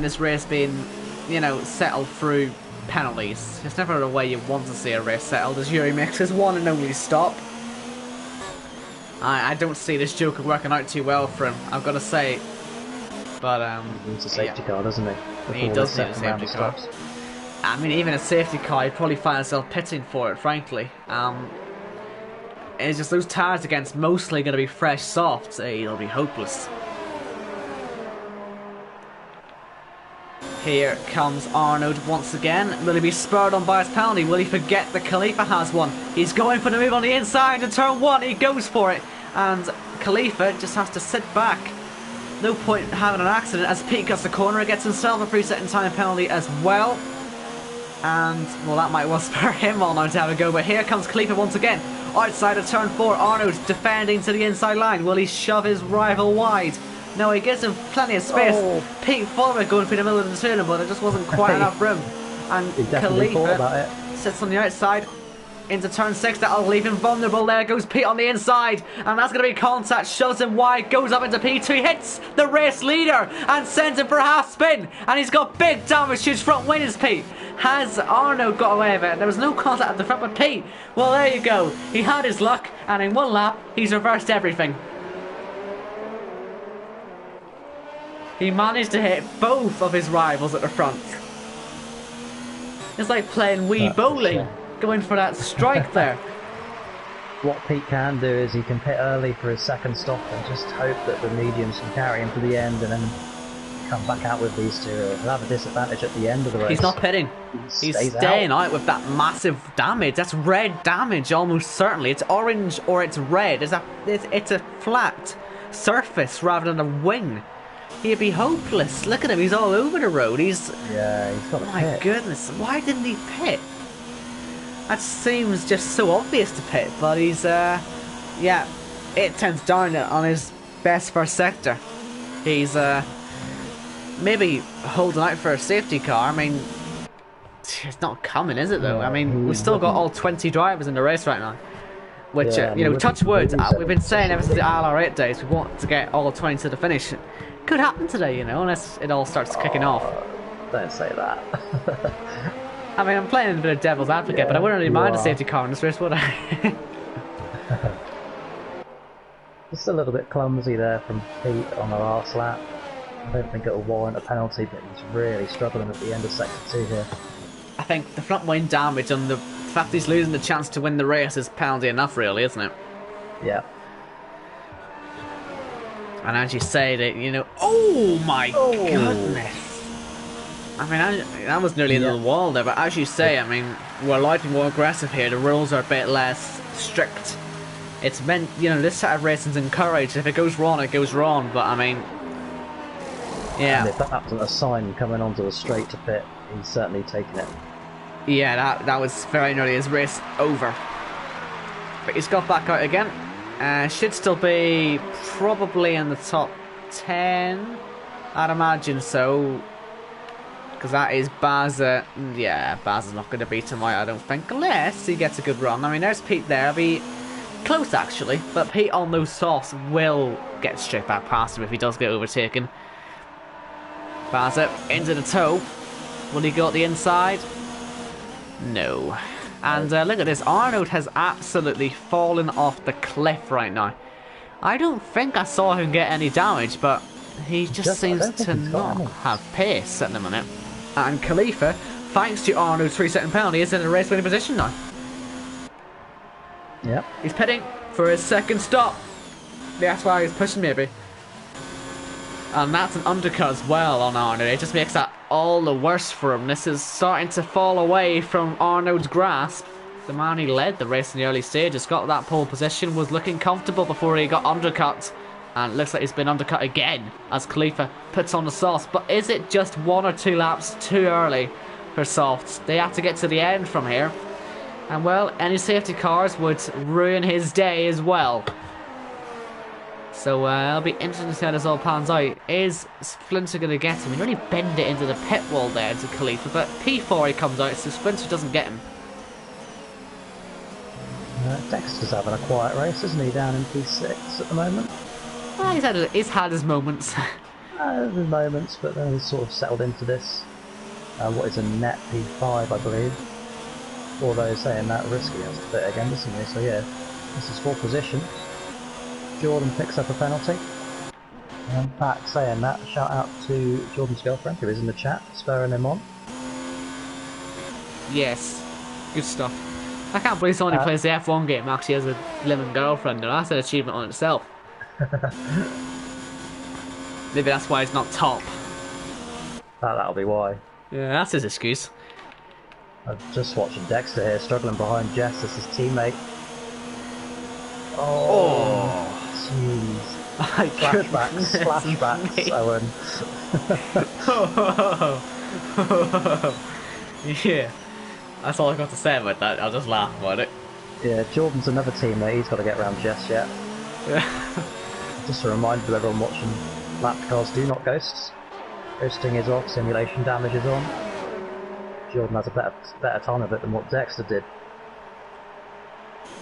this race being, you know, settled through penalties. It's never the way you want to see a race settled, as Yuri makes his one and only stop. I don't see this Joker working out too well for him, I've got to say. But he needs a safety car, doesn't he? He does need a safety car. I mean, even a safety car, he'd probably find himself pitting for it, frankly. It's just those tires against mostly going to be fresh softs. It'll be hopeless. Here comes Arnaud once again. Will he be spurred on by his penalty? Will he forget that Khalifa has one? He's going for the move on the inside in turn 1. He goes for it. And Khalifa just has to sit back. No point having an accident as Pete cuts the corner and gets himself a 3-second time penalty as well. And, well, that might well spur him on now to have a go. But here comes Khalifa once again. Outside of turn 4, Arnaud defending to the inside line. Will he shove his rival wide? No, he gives him plenty of space. Oh. Pete followed going through the middle of the turn, but it just wasn't quite enough room. And Khalifa sits on the outside into turn 6. That'll leave him vulnerable. There goes Pete on the inside, and that's going to be contact. Shoves him wide, goes up into P2, hits the race leader and sends him for a half spin. And he's got big damage to his front wing as Pete. Has Arnaud got away with it? There was no contact at the front, but Pete, well, there you go. He had his luck, and in one lap, he's reversed everything. He managed to hit both of his rivals at the front. It's like playing Wii bowling, going for that strike there. What Pete can do is he can pit early for his second stop and just hope that the mediums can carry him to the end and then come back out with these two. He'll have a disadvantage at the end of the race. He's not pitting. He's staying out with that massive damage. That's red damage, almost certainly. It's orange or it's red. It's a flat surface rather than a wing. He'd be hopeless. Look at him, he's all over the road. He's got a my pit. Goodness, why didn't he pit? That seems just so obvious to pit, but he's yeah, 8/10 down on his best first sector. He's maybe holding out for a safety car. I mean, it's not coming, is it though? I mean, we've still got all 20 drivers in the race right now. Which, you know, touch wood, we've been saying ever since the ILR8 days, we want to get all 20 to the finish. Could happen today, you know, unless it all starts kicking off. Don't say that. I mean, I'm playing a bit of devil's advocate, but I wouldn't really mind a safety car in this race, would I? Just a little bit clumsy there from Pete on the last lap. I don't think it'll warrant a penalty, but he's really struggling at the end of sector 2 here. I think the front wing damage and the fact he's losing the chance to win the race is penalty enough, really, isn't it? Yeah. And as you say, that, you know, oh my goodness! I mean, that was nearly into the wall there. But as you say, I mean, we're allowed to be more aggressive here. The rules are a bit less strict. It's meant, you know, this side of racing's encouraged. If it goes wrong, it goes wrong. But I mean, yeah. And if that wasn't a sign coming onto the straight to pit, he's certainly taken it. Yeah, that was very nearly his race over. But he's got back out again. Should still be probably in the top 10. I'd imagine so. Because that is Baza. Yeah, Baza's not going to beat him out, I don't think. Unless he gets a good run. I mean, there's Pete there. It'll be close, actually. But Pete on those softs will get straight back past him if he does get overtaken. Pass it into the toe. Will he go at the inside? No. And look at this. Arnold has absolutely fallen off the cliff right now. I don't think I saw him get any damage, but he just seems to not have pace at the minute. And Khalifa, thanks to Arnold's 3-second penalty, is in a race winning position now. Yep. He's pitting for his second stop. That's why he's pushing maybe. And that's an undercut as well on Arnold. It just makes that all the worse for him. This is starting to fall away from Arnold's grasp. The man who led the race in the early stages, got that pole position, was looking comfortable before he got undercut. And it looks like he's been undercut again as Khalifa puts on the softs. But is it just 1 or 2 laps too early for softs? They have to get to the end from here. And well, any safety cars would ruin his day as well. So it'll be interesting to see how this all pans out. Is Splinter going to get him? He really bend it into the pit wall there to Khalifa. But P4 he comes out, so Splinter doesn't get him. Dexter's having a quiet race, isn't he, down in P6 at the moment? He's had his moments. There's moments, but then he's sort of settled into this. What is a net P5, I believe. Although saying that, Risky has to fit again, doesn't he? So yeah, this is 4th position. Jordan picks up a penalty. And in fact, saying that, shout out to Jordan's girlfriend, who is in the chat, spurring him on. Yes, good stuff. I can't believe someone who plays the F1 game actually has a living girlfriend. That's an achievement on itself. Maybe that's why he's not top. That'll be why. Yeah, that's his excuse. I'm just watching Dexter here, struggling behind Jess as his teammate. Oh, jeez. Flashbacks, Owen. Yeah, that's all I've got to say about that. I'll just laugh about it. Yeah, Jordan's another teammate. He's got to get around Jess yet. Just a reminder to everyone watching, lap cars do not ghosts. Ghosting is off, simulation damage is on. Jordan has a better time of it than what Dexter did.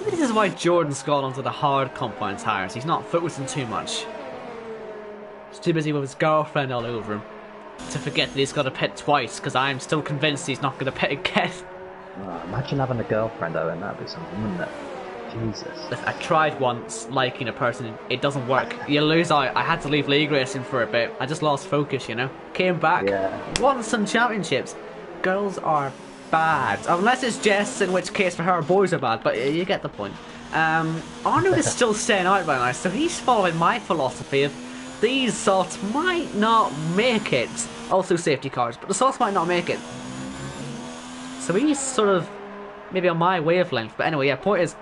This is why Jordan's gone onto the hard compound tyres. He's not focusing too much. He's too busy with his girlfriend all over him to forget that he's got to pit twice, because I'm still convinced he's not going to pit again. Oh, imagine having a girlfriend, Owen. That'd be something, wouldn't it? Jesus. I tried once liking a person, it doesn't work. You lose out. I had to leave league racing for a bit. I just lost focus, you know. Came back, won some championships. Girls are bad. Unless it's Jess, in which case for her, boys are bad, but you get the point. Arnold is still staying out by now, so he's following my philosophy of these softs might not make it. Also safety cars, but the softs might not make it. So he's sort of maybe on my wavelength, but anyway, yeah, point is,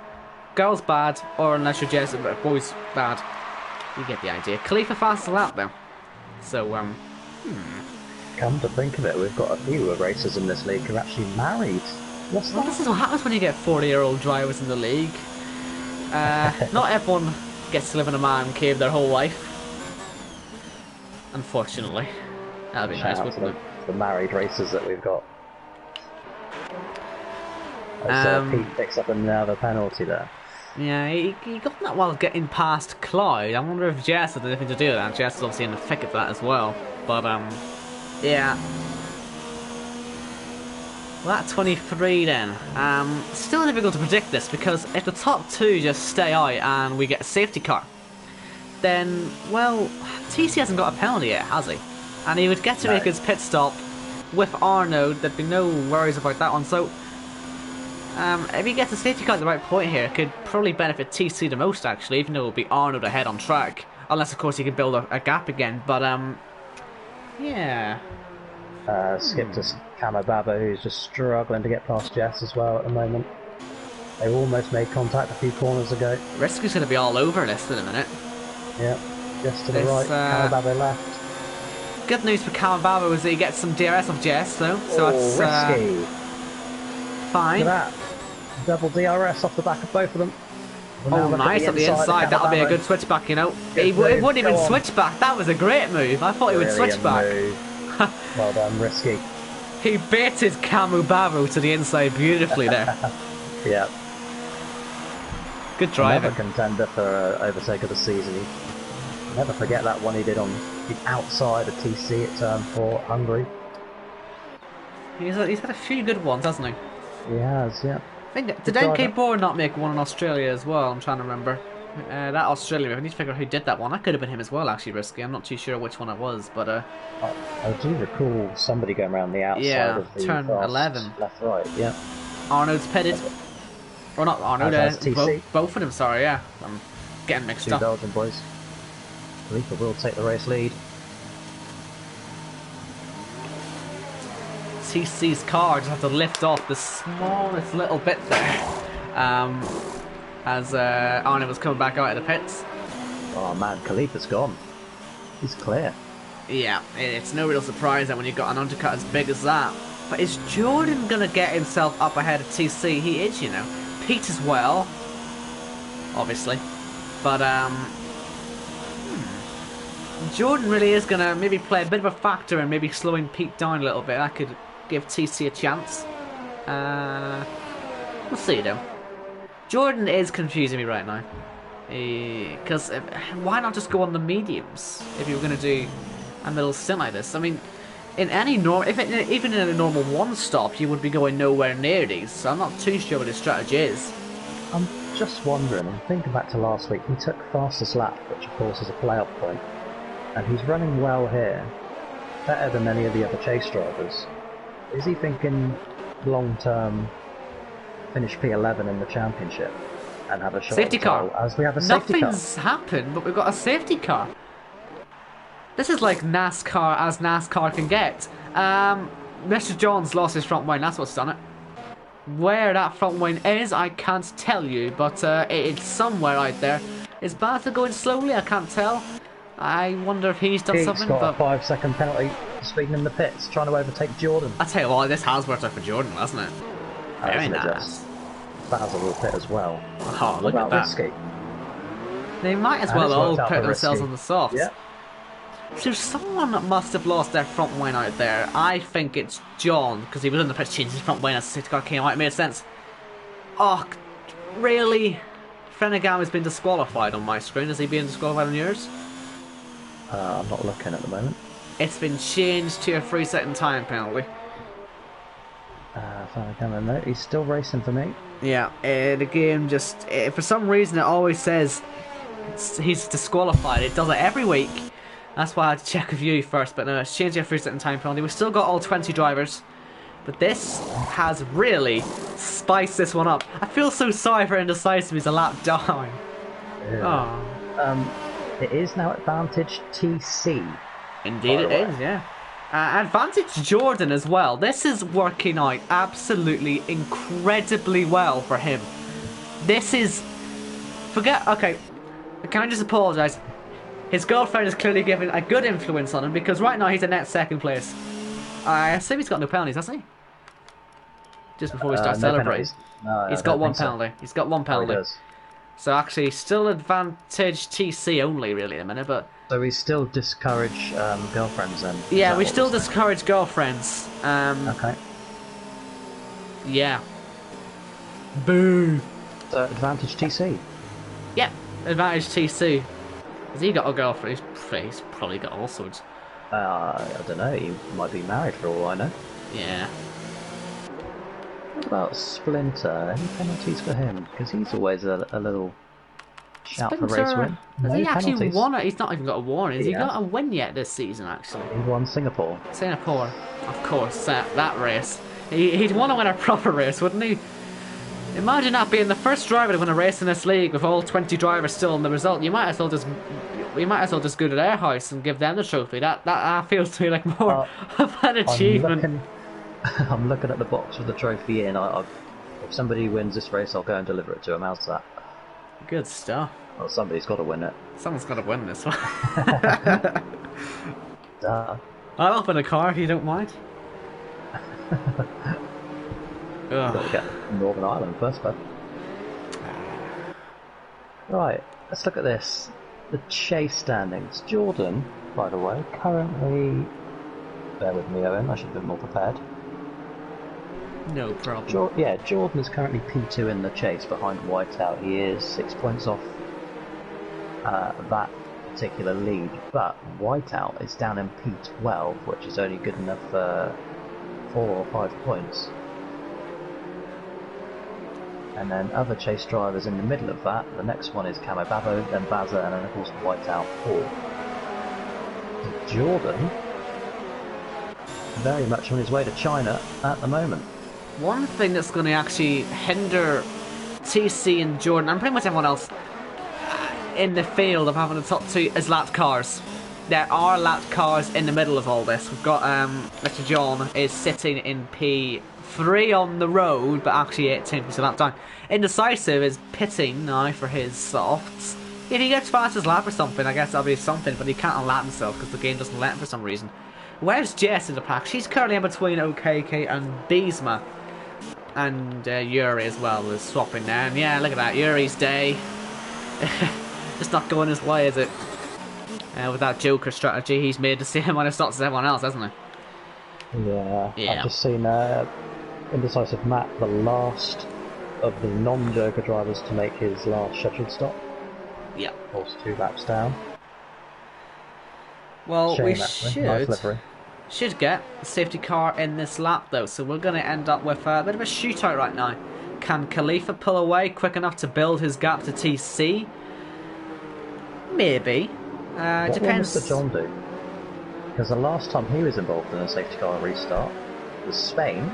girls bad, or unless you're Jess, boys bad. You get the idea. Khalifa fastest lap though. So, Come to think of it, we've got a few racers in this league who are actually married. What's that? This is what happens when you get 40-year-old drivers in the league. Not everyone gets to live in a man cave their whole life. Unfortunately. That'd be nice, wouldn't it? The married racers that we've got. Pete picks up another penalty there. Yeah, he got that while getting past Clyde. I wonder if Jess had anything to do with that. Jess is obviously in the thick of that as well. But, yeah. Well, that 23 then. Still difficult to predict this, because if the top 2 just stay out and we get a safety car, then, well, TC hasn't got a penalty yet, has he? And he would get to make his pit stop with Arnaud. There'd be no worries about that one. So, if he gets a safety car at the right point here, it could probably benefit TC the most, actually, even though it would be Arnaud ahead on track. Unless, of course, he can build a gap again. But, yeah. Skip to Camo Baba, who's just struggling to get past Jess as well at the moment. They almost made contact a few corners ago. Rescue's going to be all over this in a minute. Yep, just to the right, Camo Baba left. Good news for Camo Baba was that he gets some DRS off Jess, though. So that's risky. Fine. Look at that. Double DRS off the back of both of them. Oh, nice at the inside. That'll be a good switchback, you know. He wouldn't even switch back. That was a great move. I thought he would switch back. Well done, Risky. He baited Camu Bavo to the inside beautifully there. Yeah. Good driving. Another contender for overtake of the season. Never forget that one he did on He's outside of TC at turn 4, Hungary. He's had a few good ones, hasn't he? He has, yeah. I think, did MK Board not make one in Australia as well? I'm trying to remember. That Australia, I need to figure out who did that one. That could have been him as well, actually, Risky. I'm not too sure which one it was, but I do recall somebody going around the outside of the turn 11. Left, right, yeah. Arnold's pitted. Or not Arnold, both of them, sorry, yeah. I'm getting mixed up. Two Belgian boys. Khalifa will take the race lead. TC's car just had to lift off the smallest little bit there. As Arnold was coming back out of the pits. Oh man, Khalifa's gone. He's clear. Yeah, it's no real surprise that when you've got an undercut as big as that. But is Jordan going to get himself up ahead of TC? He is, you know. Pete as well, obviously. But, Jordan really is going to maybe play a bit of a factor in maybe slowing Pete down a little bit. That could give TC a chance. We'll see, though. Jordan is confusing me right now. Because why not just go on the mediums if you were going to do a middle stint like this? I mean, in any even in a normal one-stop, you would be going nowhere near these. So I'm not too sure what his strategy is. I'm just wondering, I'm thinking back to last week, he took fastest lap, which of course is a play-off point, and he's running well here, better than any of the other chase drivers. Is he thinking long-term finish P11 in the championship and have a shot safety car? As we have a safety car. Nothing's happened, but we've got a safety car. This is like NASCAR as NASCAR can get. Mr. Jones lost his front wing, that's what's done it. Where that front wing is, I can't tell you, but it's somewhere out there. Is Bartha going slowly? I can't tell. I wonder if he's done something. Got a 5-second penalty for speeding in the pits, trying to overtake Jordan. I tell you what, this has worked out for Jordan, hasn't it? Very nice. Basil will pit as well. Oh, look at that. Risky? They might as well all put themselves Risky on the softs. Yeah. So someone must have lost their front wing out there. I think it's John, because he was in the pitch changing his front wing as the safety car came out. It made sense. Oh, really? Frenegam has been disqualified on my screen. Is he being disqualified on yours? I'm not looking at the moment. It's been changed to a 3-second time penalty. No, he's still racing for me. Yeah, the game just... for some reason it always says he's disqualified. It does it every week. That's why I had to check with you first, but no, it's changed to a 3-second time penalty. We've still got all 20 drivers, but this has really spiced this one up. I feel so sorry for Indecisive, he's a lap down. Yeah. Oh. It is now advantage TC. Indeed it is, yeah. Advantage Jordan as well. This is working out absolutely incredibly well for him. This is... Okay, can I just apologise? His girlfriend is clearly giving a good influence on him because right now he's in net second place. I assume he's got no penalties, hasn't he? Just before we start celebrating. He's got one penalty. He's got one penalty. So actually, still advantage TC only really in a minute, but... So we still discourage girlfriends then? Yeah, we still discourage girlfriends. Okay. Yeah. Boo! So advantage TC? Yeah, advantage TC. Has he got a girlfriend? He's probably got all sorts. I don't know, he might be married for all I know. Yeah. What about Splinter? Any penalties for him? Because he's always a little shout for race win. Has he actually won it? He's not even got a win. Has he got a win yet this season, actually? He won Singapore. Singapore, of course, that race. He'd want to win a proper race, wouldn't he? Imagine that being the first driver to win a race in this league with all 20 drivers still in the result. We might as well just go to their house and give them the trophy. That feels to me like more of an achievement. I'm looking at the box with the trophy in. If somebody wins this race, I'll go and deliver it to him. How's that? Good stuff. Well, somebody's got to win it. Someone's got to win this one. I'll open a car if you don't mind. Got to get Northern Ireland first, bud. Right, let's look at this. The chase standings. Jordan, by the way, currently... Bear with me, Owen, I should have been more prepared. No problem. Jordan is currently P2 in the chase behind Whiteout. He is 6 points off that particular lead, but Whiteout is down in P12, which is only good enough for 4 or 5 points. And then other chase drivers in the middle of that. The next one is Camo Babo, then Bazza, and then of course Whiteout 4. Jordan, very much on his way to China at the moment. One thing that's going to actually hinder TC and Jordan, and pretty much everyone else in the field of having the top 2 is lapped cars. There are lapped cars in the middle of all this. We've got Mr. John is sitting in P3 on the road, but actually 18th to lap time. Indecisive is pitting now for his softs. If he gets fastest lap or something, I guess that'll be something, but he can't unlap himself because the game doesn't let him for some reason. Where's Jess in the pack? She's currently in between OKK and Beesma. And Yuri as well is swapping there. And yeah, look at that, Yuri's day. Just not going his way, is it? With that Joker strategy, he's made the same amount of stops as everyone else, hasn't he? Yeah. Yeah. I've just seen Indecisive Matt, the last of the non-Joker drivers to make his last scheduled stop. Yeah. Of course, 2 laps down. Well, Shame, we actually. Nice livery. should get a safety car in this lap though, so we're going to end up with a bit of a shootout right now. Can Khalifa pull away quick enough to build his gap to TC? Maybe. What Depends. will Mr. John do? Because the last time he was involved in a safety car restart was Spain.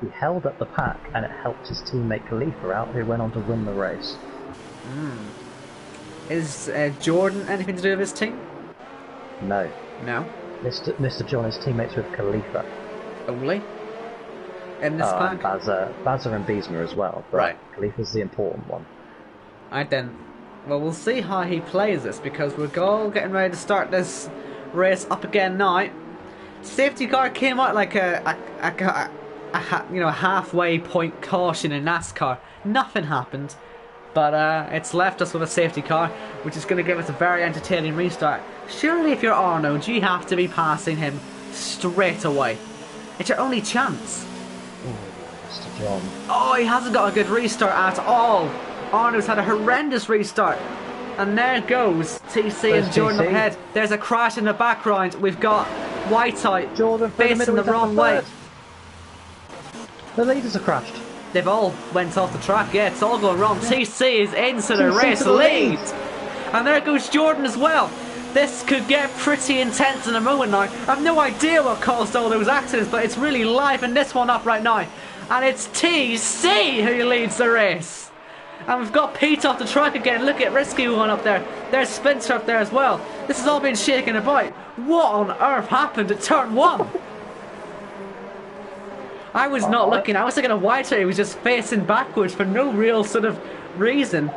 He held up the pack and it helped his teammate Khalifa out, who went on to win the race. Is Jordan anything to do with his team? No. No. Mr. John is teammates with Khalifa. Only? In this And pack? Bazza and Beesma as well, but Right. Khalifa's the important one. Alright then. Well, we'll see how he plays this because we're all getting ready to start this race up again now. Safety car came out like a halfway point caution in NASCAR. Nothing happened, but it's left us with a safety car, which is going to give us a very entertaining restart. Surely, if you're Arnold, you have to be passing him straight away. It's your only chance. Mr. John. Oh, he hasn't got a good restart at all. Arnold's had a horrendous restart. And there goes TC and Jordan TC. up ahead. There's a crash in the background. We've got Whiteout Jordan facing the wrong way. The leaders are crashed. They've all went off the track. Yeah, it's all going wrong. TC is into the TC race to the lead. lead. And there goes Jordan as well. This could get pretty intense in a moment now. I've no idea what caused all those accidents, but it's really livening this one up right now. And it's TC who leads the race. And we've got Pete off the track again. Look at Risky one up there. There's Spencer up there as well. This has all been shaken about. What on earth happened at turn 1? I was not looking. I was thinking of Whiteout. He was just facing backwards for no real sort of reason.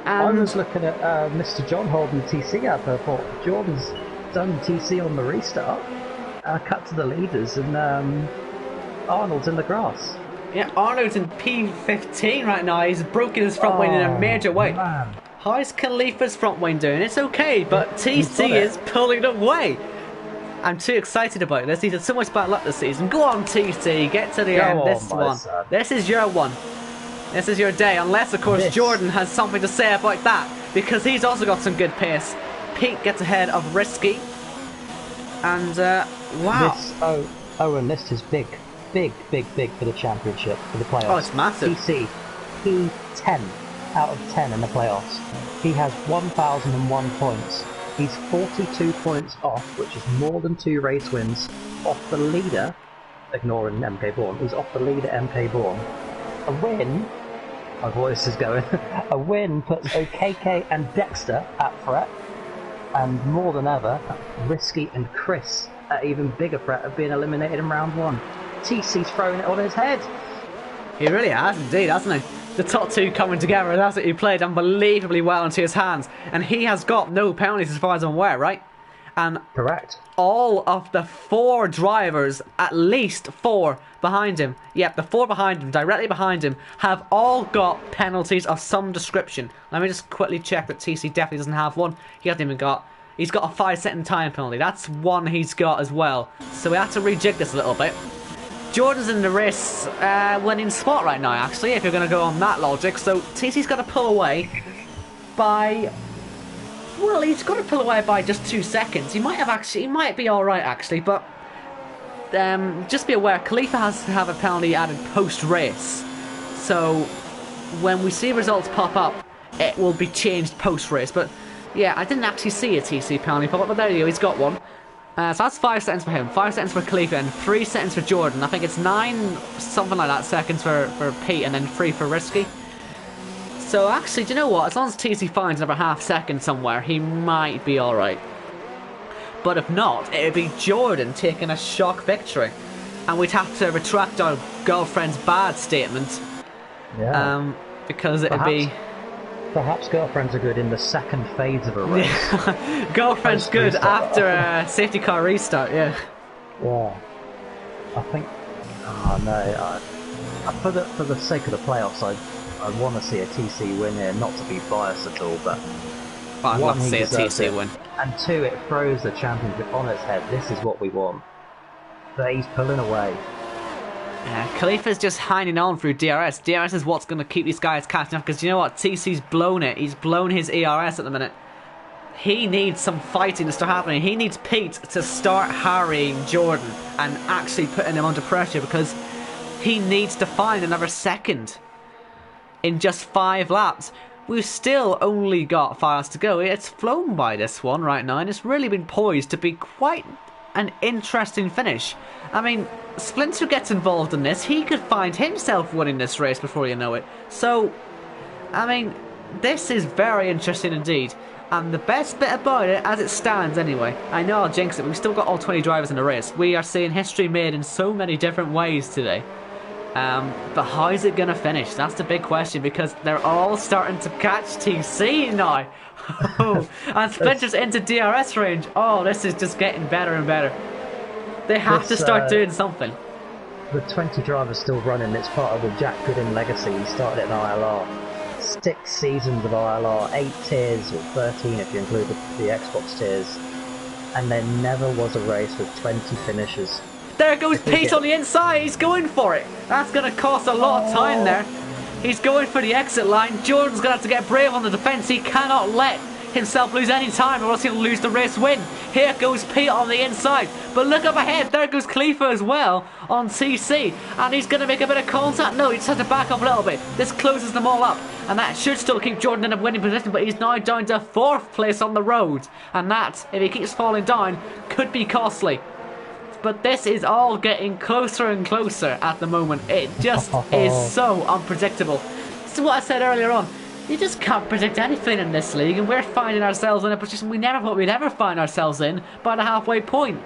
I was looking at Mr. John holding the TC up. I thought Jordan's done TC on the restart. I cut to the leaders and Arnold's in the grass. Yeah, Arnold's in P15 right now. He's broken his front wing in a major way. Man. How's Khalifa's front wing doing? It's okay, but TC is pulling away. I'm too excited about this. He's had so much bad luck this season. Go on, TC. Get to the end. This one. Son. This is your one. This is your day. Unless, of course, Jordan has something to say about that. Because he's also got some good pace. Pete gets ahead of Risky. And, wow. And this is big. Big for the championship, for the playoffs. Oh, it's massive. TC, he 10 out of 10 in the playoffs. He has 1,001 points. He's 42 points off, which is more than 2 race wins, off the leader, ignoring MK Bourne. He's off the leader, MK Bourne. A win, my voice is going, a win puts OKK and Dexter at threat, and more than ever, Risky and Chris at even bigger threat of being eliminated in round 1. TC's throwing it on his head. He really has indeed, hasn't he? The top 2 coming together, that's it. He played unbelievably well into his hands. And he has got no penalties as far as I'm aware, right? And correct. All of the 4 drivers, at least 4 behind him, yep, the 4 behind him, directly behind him, have all got penalties of some description. Let me just quickly check that TC definitely doesn't have one. He hasn't even got... He's got a 5-second time penalty. That's one he's got as well. So we have to rejig this a little bit. Jordan's in the race winning spot right now, actually, if you're going to go on that logic. So TC's got to pull away by Well, he's got to pull away by just 2 seconds. He might be all right actually, but just be aware, Khalifa has to have a penalty added post-race. So when we see results pop up, it will be changed post-race. But yeah, I didn't actually see a TC penalty pop up, but there you go, he's got one. So that's 5 seconds for him, 5 seconds for Khalifa, and 3 seconds for Jordan. I think it's 9, something like that, seconds for Pete, and then 3 for Risky. So actually, do you know what? As long as TC finds another half second somewhere, he might be alright. But if not, it would be Jordan taking a shock victory. And we'd have to retract our girlfriend's bad statement. Yeah. Because it would be... Perhaps girlfriends are good in the second phase of a race. Girlfriend's good after a safety car restart, yeah. Yeah. I think... Oh no, for the sake of the playoffs, I want to see a TC win here, not to be biased at all, but... I'd love to see a TC win. And 2, it throws the championship on its head. This is what we want. But he's pulling away. Khalifa's just hanging on through DRS. DRS is what's going to keep these guys catching up, because you know what? TC's blown it. He's blown his ERS at the minute. He needs some fighting to start happening. He needs Pete to start harrying Jordan and actually putting him under pressure, because he needs to find another second in just 5 laps. We've still only got 5 laps to go. It's flown by this one right now, and it's really been poised to be quite an interesting finish. I mean, Splinter gets involved in this. He could find himself winning this race before you know it. So, I mean, this is very interesting indeed. And the best bit about it, as it stands anyway, I know I'll jinx it, but we've still got all 20 drivers in the race. We are seeing history made in so many different ways today. But how is it going to finish? That's the big question, because they're all starting to catch TC now. And Splinter's into DRS range. Oh, this is just getting better and better. They have to start doing something. The 20 drivers still running. It's part of the Jack Goodin legacy. He started it in ILR. 6 seasons of ILR, 8 tiers, or 13 if you include the Xbox tiers. And there never was a race with 20 finishes. There goes Pete on the inside. He's going for it. That's going to cost a lot of time there. He's going for the exit line. Jordan's going to have to get brave on the defence. He cannot let himself lose any time, or else he'll lose the race win. Here goes Pete on the inside. But look up ahead. There goes Khalifa as well on TC. And he's going to make a bit of contact. No, he just has to back up a little bit. This closes them all up. And that should still keep Jordan in a winning position. But he's now down to 4th place on the road. And that, if he keeps falling down, could be costly. But this is all getting closer and closer at the moment. It just is so unpredictable. This is what I said earlier on. You just can't predict anything in this league, and we're finding ourselves in a position we never thought we'd ever find ourselves in by the halfway point.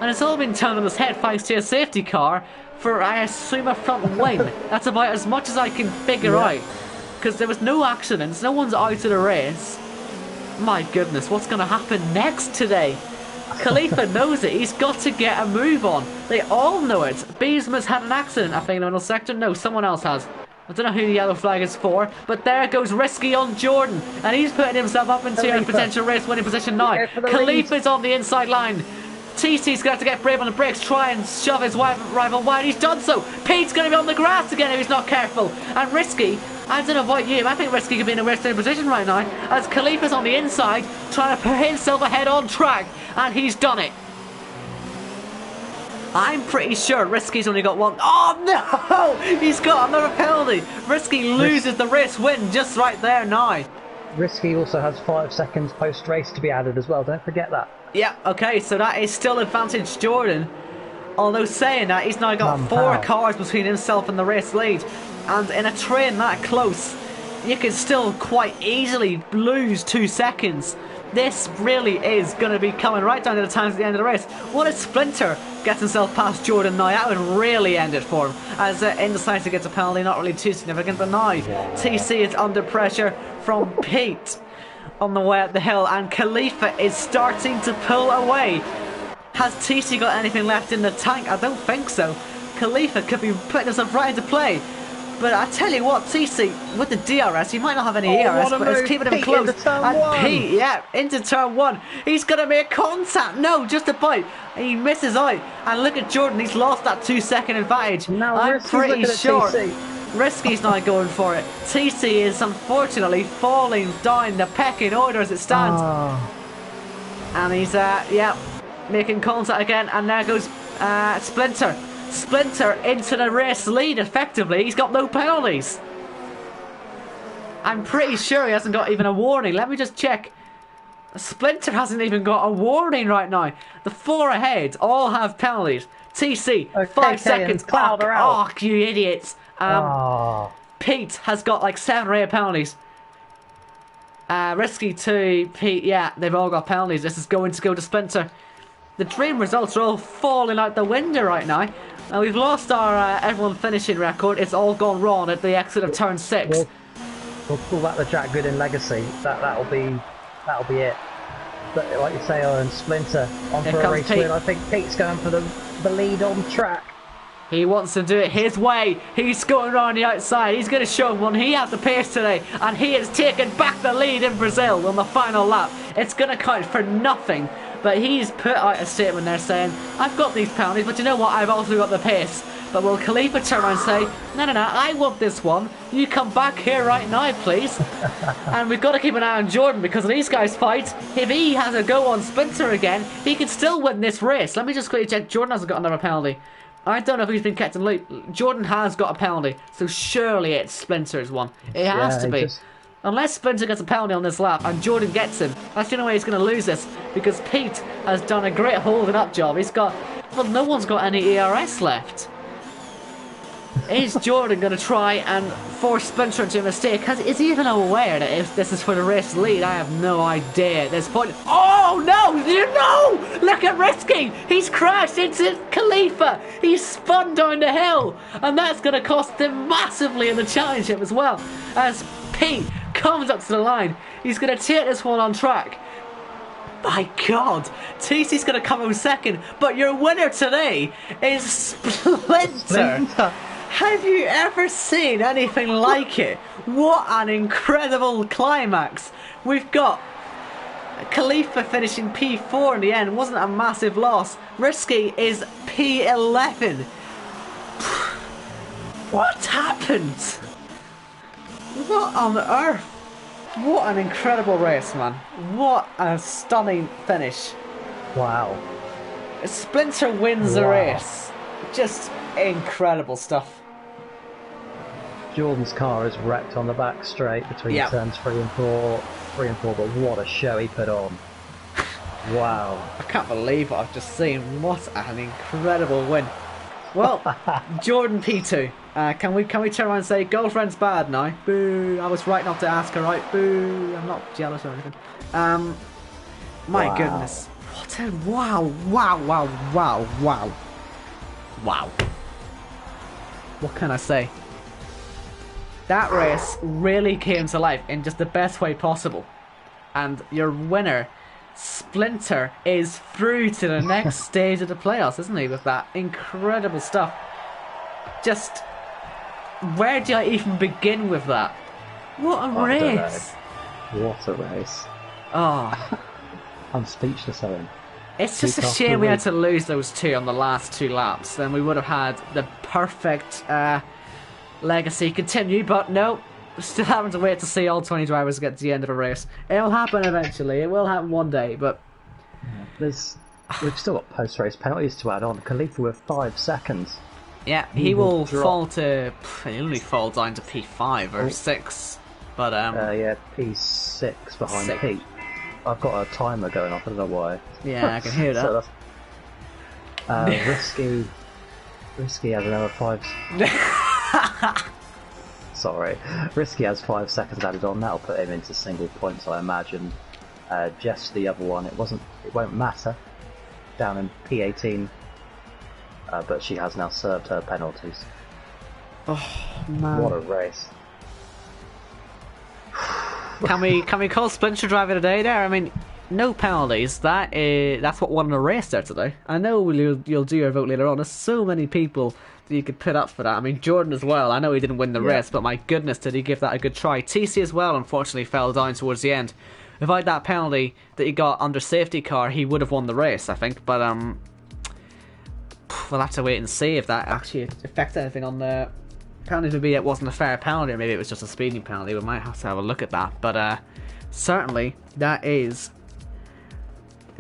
And it's all been turned on its head thanks to a safety car for, I assume, a front wing. That's about as much as I can figure out. Because there was no accidents, no one's out of the race. My goodness, what's going to happen next today? Khalifa knows it. He's got to get a move on. They all know it. Beesma's had an accident, I think, in the middle sector. No, someone else has. I don't know who the yellow flag is for, but there goes Risky on Jordan, and he's putting himself up into a potential race-winning position now. Khalifa's on the inside line. TC's going to have to get brave on the brakes, try and shove his rival wide. He's done so. Pete's going to be on the grass again if he's not careful. And Risky, I don't know about you, I think Risky could be in a race-winning position right now, as Khalifa's on the inside, trying to put himself ahead on track, and he's done it. I'm pretty sure Risky's only got one. Oh no! He's got another penalty. Risky loses the race win just right there now. Risky also has 5 seconds post-race to be added as well. Don't forget that. Yeah, okay, so that is still advantage Jordan. Although saying that, he's now got 4 cars between himself and the race lead. And in a train that close, you can still quite easily lose 2 seconds. This really is going to be coming right down to the times at the end of the race. What if Splinter gets himself past Jordan now? That would really end it for him. As Indecisive gets a penalty, not really too significant, but now TC is under pressure from Pete on the way up the hill, and Khalifa is starting to pull away. Has TC got anything left in the tank? I don't think so. Khalifa could be putting himself right into play. But I tell you what, TC, with the DRS, he might not have any ERS, but it's keeping him close. And Pete, yeah, into turn 1. He's going to make contact. No, just a bite. He misses out. And look at Jordan, he's lost that 2-second advantage. Now I'm pretty sure. Risky's not going for it. TC is unfortunately falling down the pecking order as it stands. And he's, making contact again. And there goes Splinter. Splinter into the race lead effectively. He's got no penalties. I'm pretty sure he hasn't got even a warning. Let me just check. Splinter hasn't even got a warning right now. The 4 ahead all have penalties. TC, okay, 5 seconds. Cloud are out. Oh, you idiots. Pete has got like 7 or 8 penalties. Risky 2, Pete, yeah, they've all got penalties. This is going to go to Splinter. The dream results are all falling out the window right now. We've lost our everyone finishing record. It's all gone wrong at the exit of turn 6. We'll call that the Jack Gooden legacy. That'll be it. But like you say, Splinter on for a race win. I think Pete's going for the lead on track. He wants to do it his way. He's going around the outside. He's going to show one. He has the pace today. And he has taken back the lead in Brazil on the final lap. It's going to count for nothing. But he's put out a statement there saying, I've got these penalties, but you know what? I've also got the pace. But will Khalifa turn around and say, no, I want this one. You come back here right now, please. And we've got to keep an eye on Jordan because of these guys' fights. If he has a go on Splinter again, he can still win this race. Let me just quickly check. Jordan hasn't got another penalty. I don't know if he's been kept in loop. Jordan has got a penalty, so surely it's Splinter's one. It has to be. Unless Splinter gets a penalty on this lap and Jordan gets him, that's the only way he's going to lose this, because Pete has done a great holding up job. He's got, well, no one's got any ERS left. Is Jordan going to try and force Splinter into a mistake? Is he even aware that if this is for the race lead? I have no idea at this point. Oh no! No! Look at Risky! He's crashed into Khalifa! He's spun down the hill! And that's going to cost him massively in the championship as well. As Pete comes up to the line, he's going to take this one on track. My God, TC's going to come in second, but your winner today is Splinter. Have you ever seen anything like it? What an incredible climax. We've got Khalifa finishing P4 in the end. Wasn't a massive loss. Risky is P11. What happened? What on earth? What an incredible race, man. What a stunning finish. Wow. Splinter wins the race. Just incredible stuff. Jordan's car is wrecked on the back straight between turns 3 and 4, but what a show he put on. Wow. I can't believe what I've just seen. What an incredible win. Well, Jordan P2. Can we turn around and say girlfriend's bad now? Boo. I was right not to ask her right. Boo. I'm not jealous or anything. My goodness. What a wow. What can I say? That race really came to life in just the best way possible. And your winner, Splinter, is through to the next stage of the playoffs, isn't he? With that incredible stuff. Just, where do I even begin with that? What a race! What a race! Oh, I'm speechless, Owen. It's just a shame we had to lose those 2 on the last 2 laps. Then we would have had the perfect legacy continue, but no, still having to wait to see all 20 drivers get to the end of a race. It'll happen eventually. It will happen one day, but we've still got post-race penalties to add on. Khalifa with 5 seconds. Yeah, he will fall to. He'll only fall down to P5 or 6, but yeah, P6 behind Pete. I've got a timer going off. I don't know why. Yeah, I can hear that. So Risky has another 5. Sorry, Risky has 5 seconds added on. That'll put him into single points, I imagine. Jess, the other one, it won't matter. Down in P18, but she has now served her penalties. Oh man! What a race! Can we call Splinter driver today? There, I mean, no penalties. That's what won the race there today. I know you'll do your vote later on. There's so many people that you could put up for that. I mean, Jordan as well. I know he didn't win the race, but my goodness, did he give that a good try. TC as well, unfortunately, fell down towards the end. Without that penalty that he got under safety car, he would have won the race, I think. But we'll have to wait and see if that actually affects anything on the penalty maybe it wasn't a fair penalty, or maybe it was just a speeding penalty. We might have to have a look at that. But certainly, that is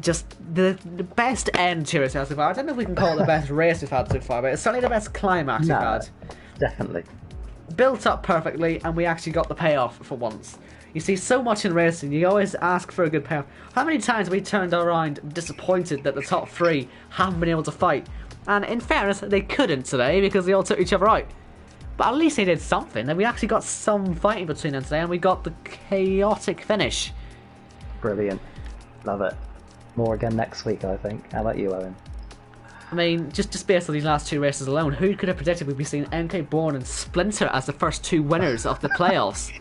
just the best end to it so far. I don't know if we can call it the best race we've had so far, but it's certainly the best climax we've had. Definitely. Built up perfectly, and we actually got the payoff for once. You see, so much in racing, you always ask for a good payoff. How many times have we turned around disappointed that the top three haven't been able to fight? And in fairness, they couldn't today because they all took each other out. But at least they did something, and we actually got some fighting between them today, and we got the chaotic finish. Brilliant. Love it. More again next week, I think. How about you, Owen? I mean, just based on these last two races alone, who could have predicted we'd be seeing MK Bourne and Splinter as the first two winners of the playoffs?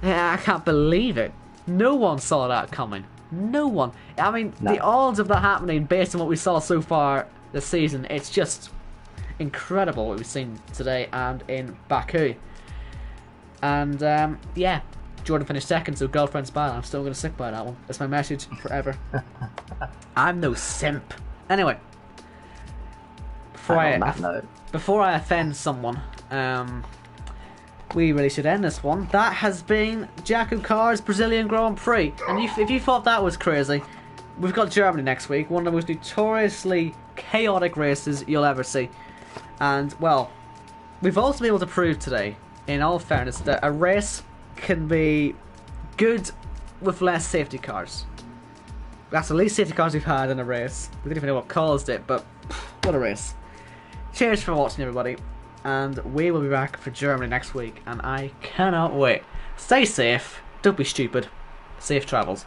I can't believe it. No one saw that coming. No one. I mean, the odds of that happening based on what we saw so far this season, it's just incredible what we've seen today and in Baku. And yeah, Jordan finished second, so girlfriend's bad. I'm still going to stick by that one. That's my message forever. I'm no simp. Anyway, before I offend someone, we really should end this one. That has been JACKOCAR's Brazilian Grand Prix. And if you thought that was crazy, we've got Germany next week, one of the most notoriously chaotic races you'll ever see. And, well, we've also been able to prove today, in all fairness, that a race can be good with less safety cars. That's the least safety cars we've had in a race. We don't even know what caused it, but what a race. Cheers for watching, everybody. And we will be back for Germany next week, and I cannot wait. Stay safe, don't be stupid, safe travels.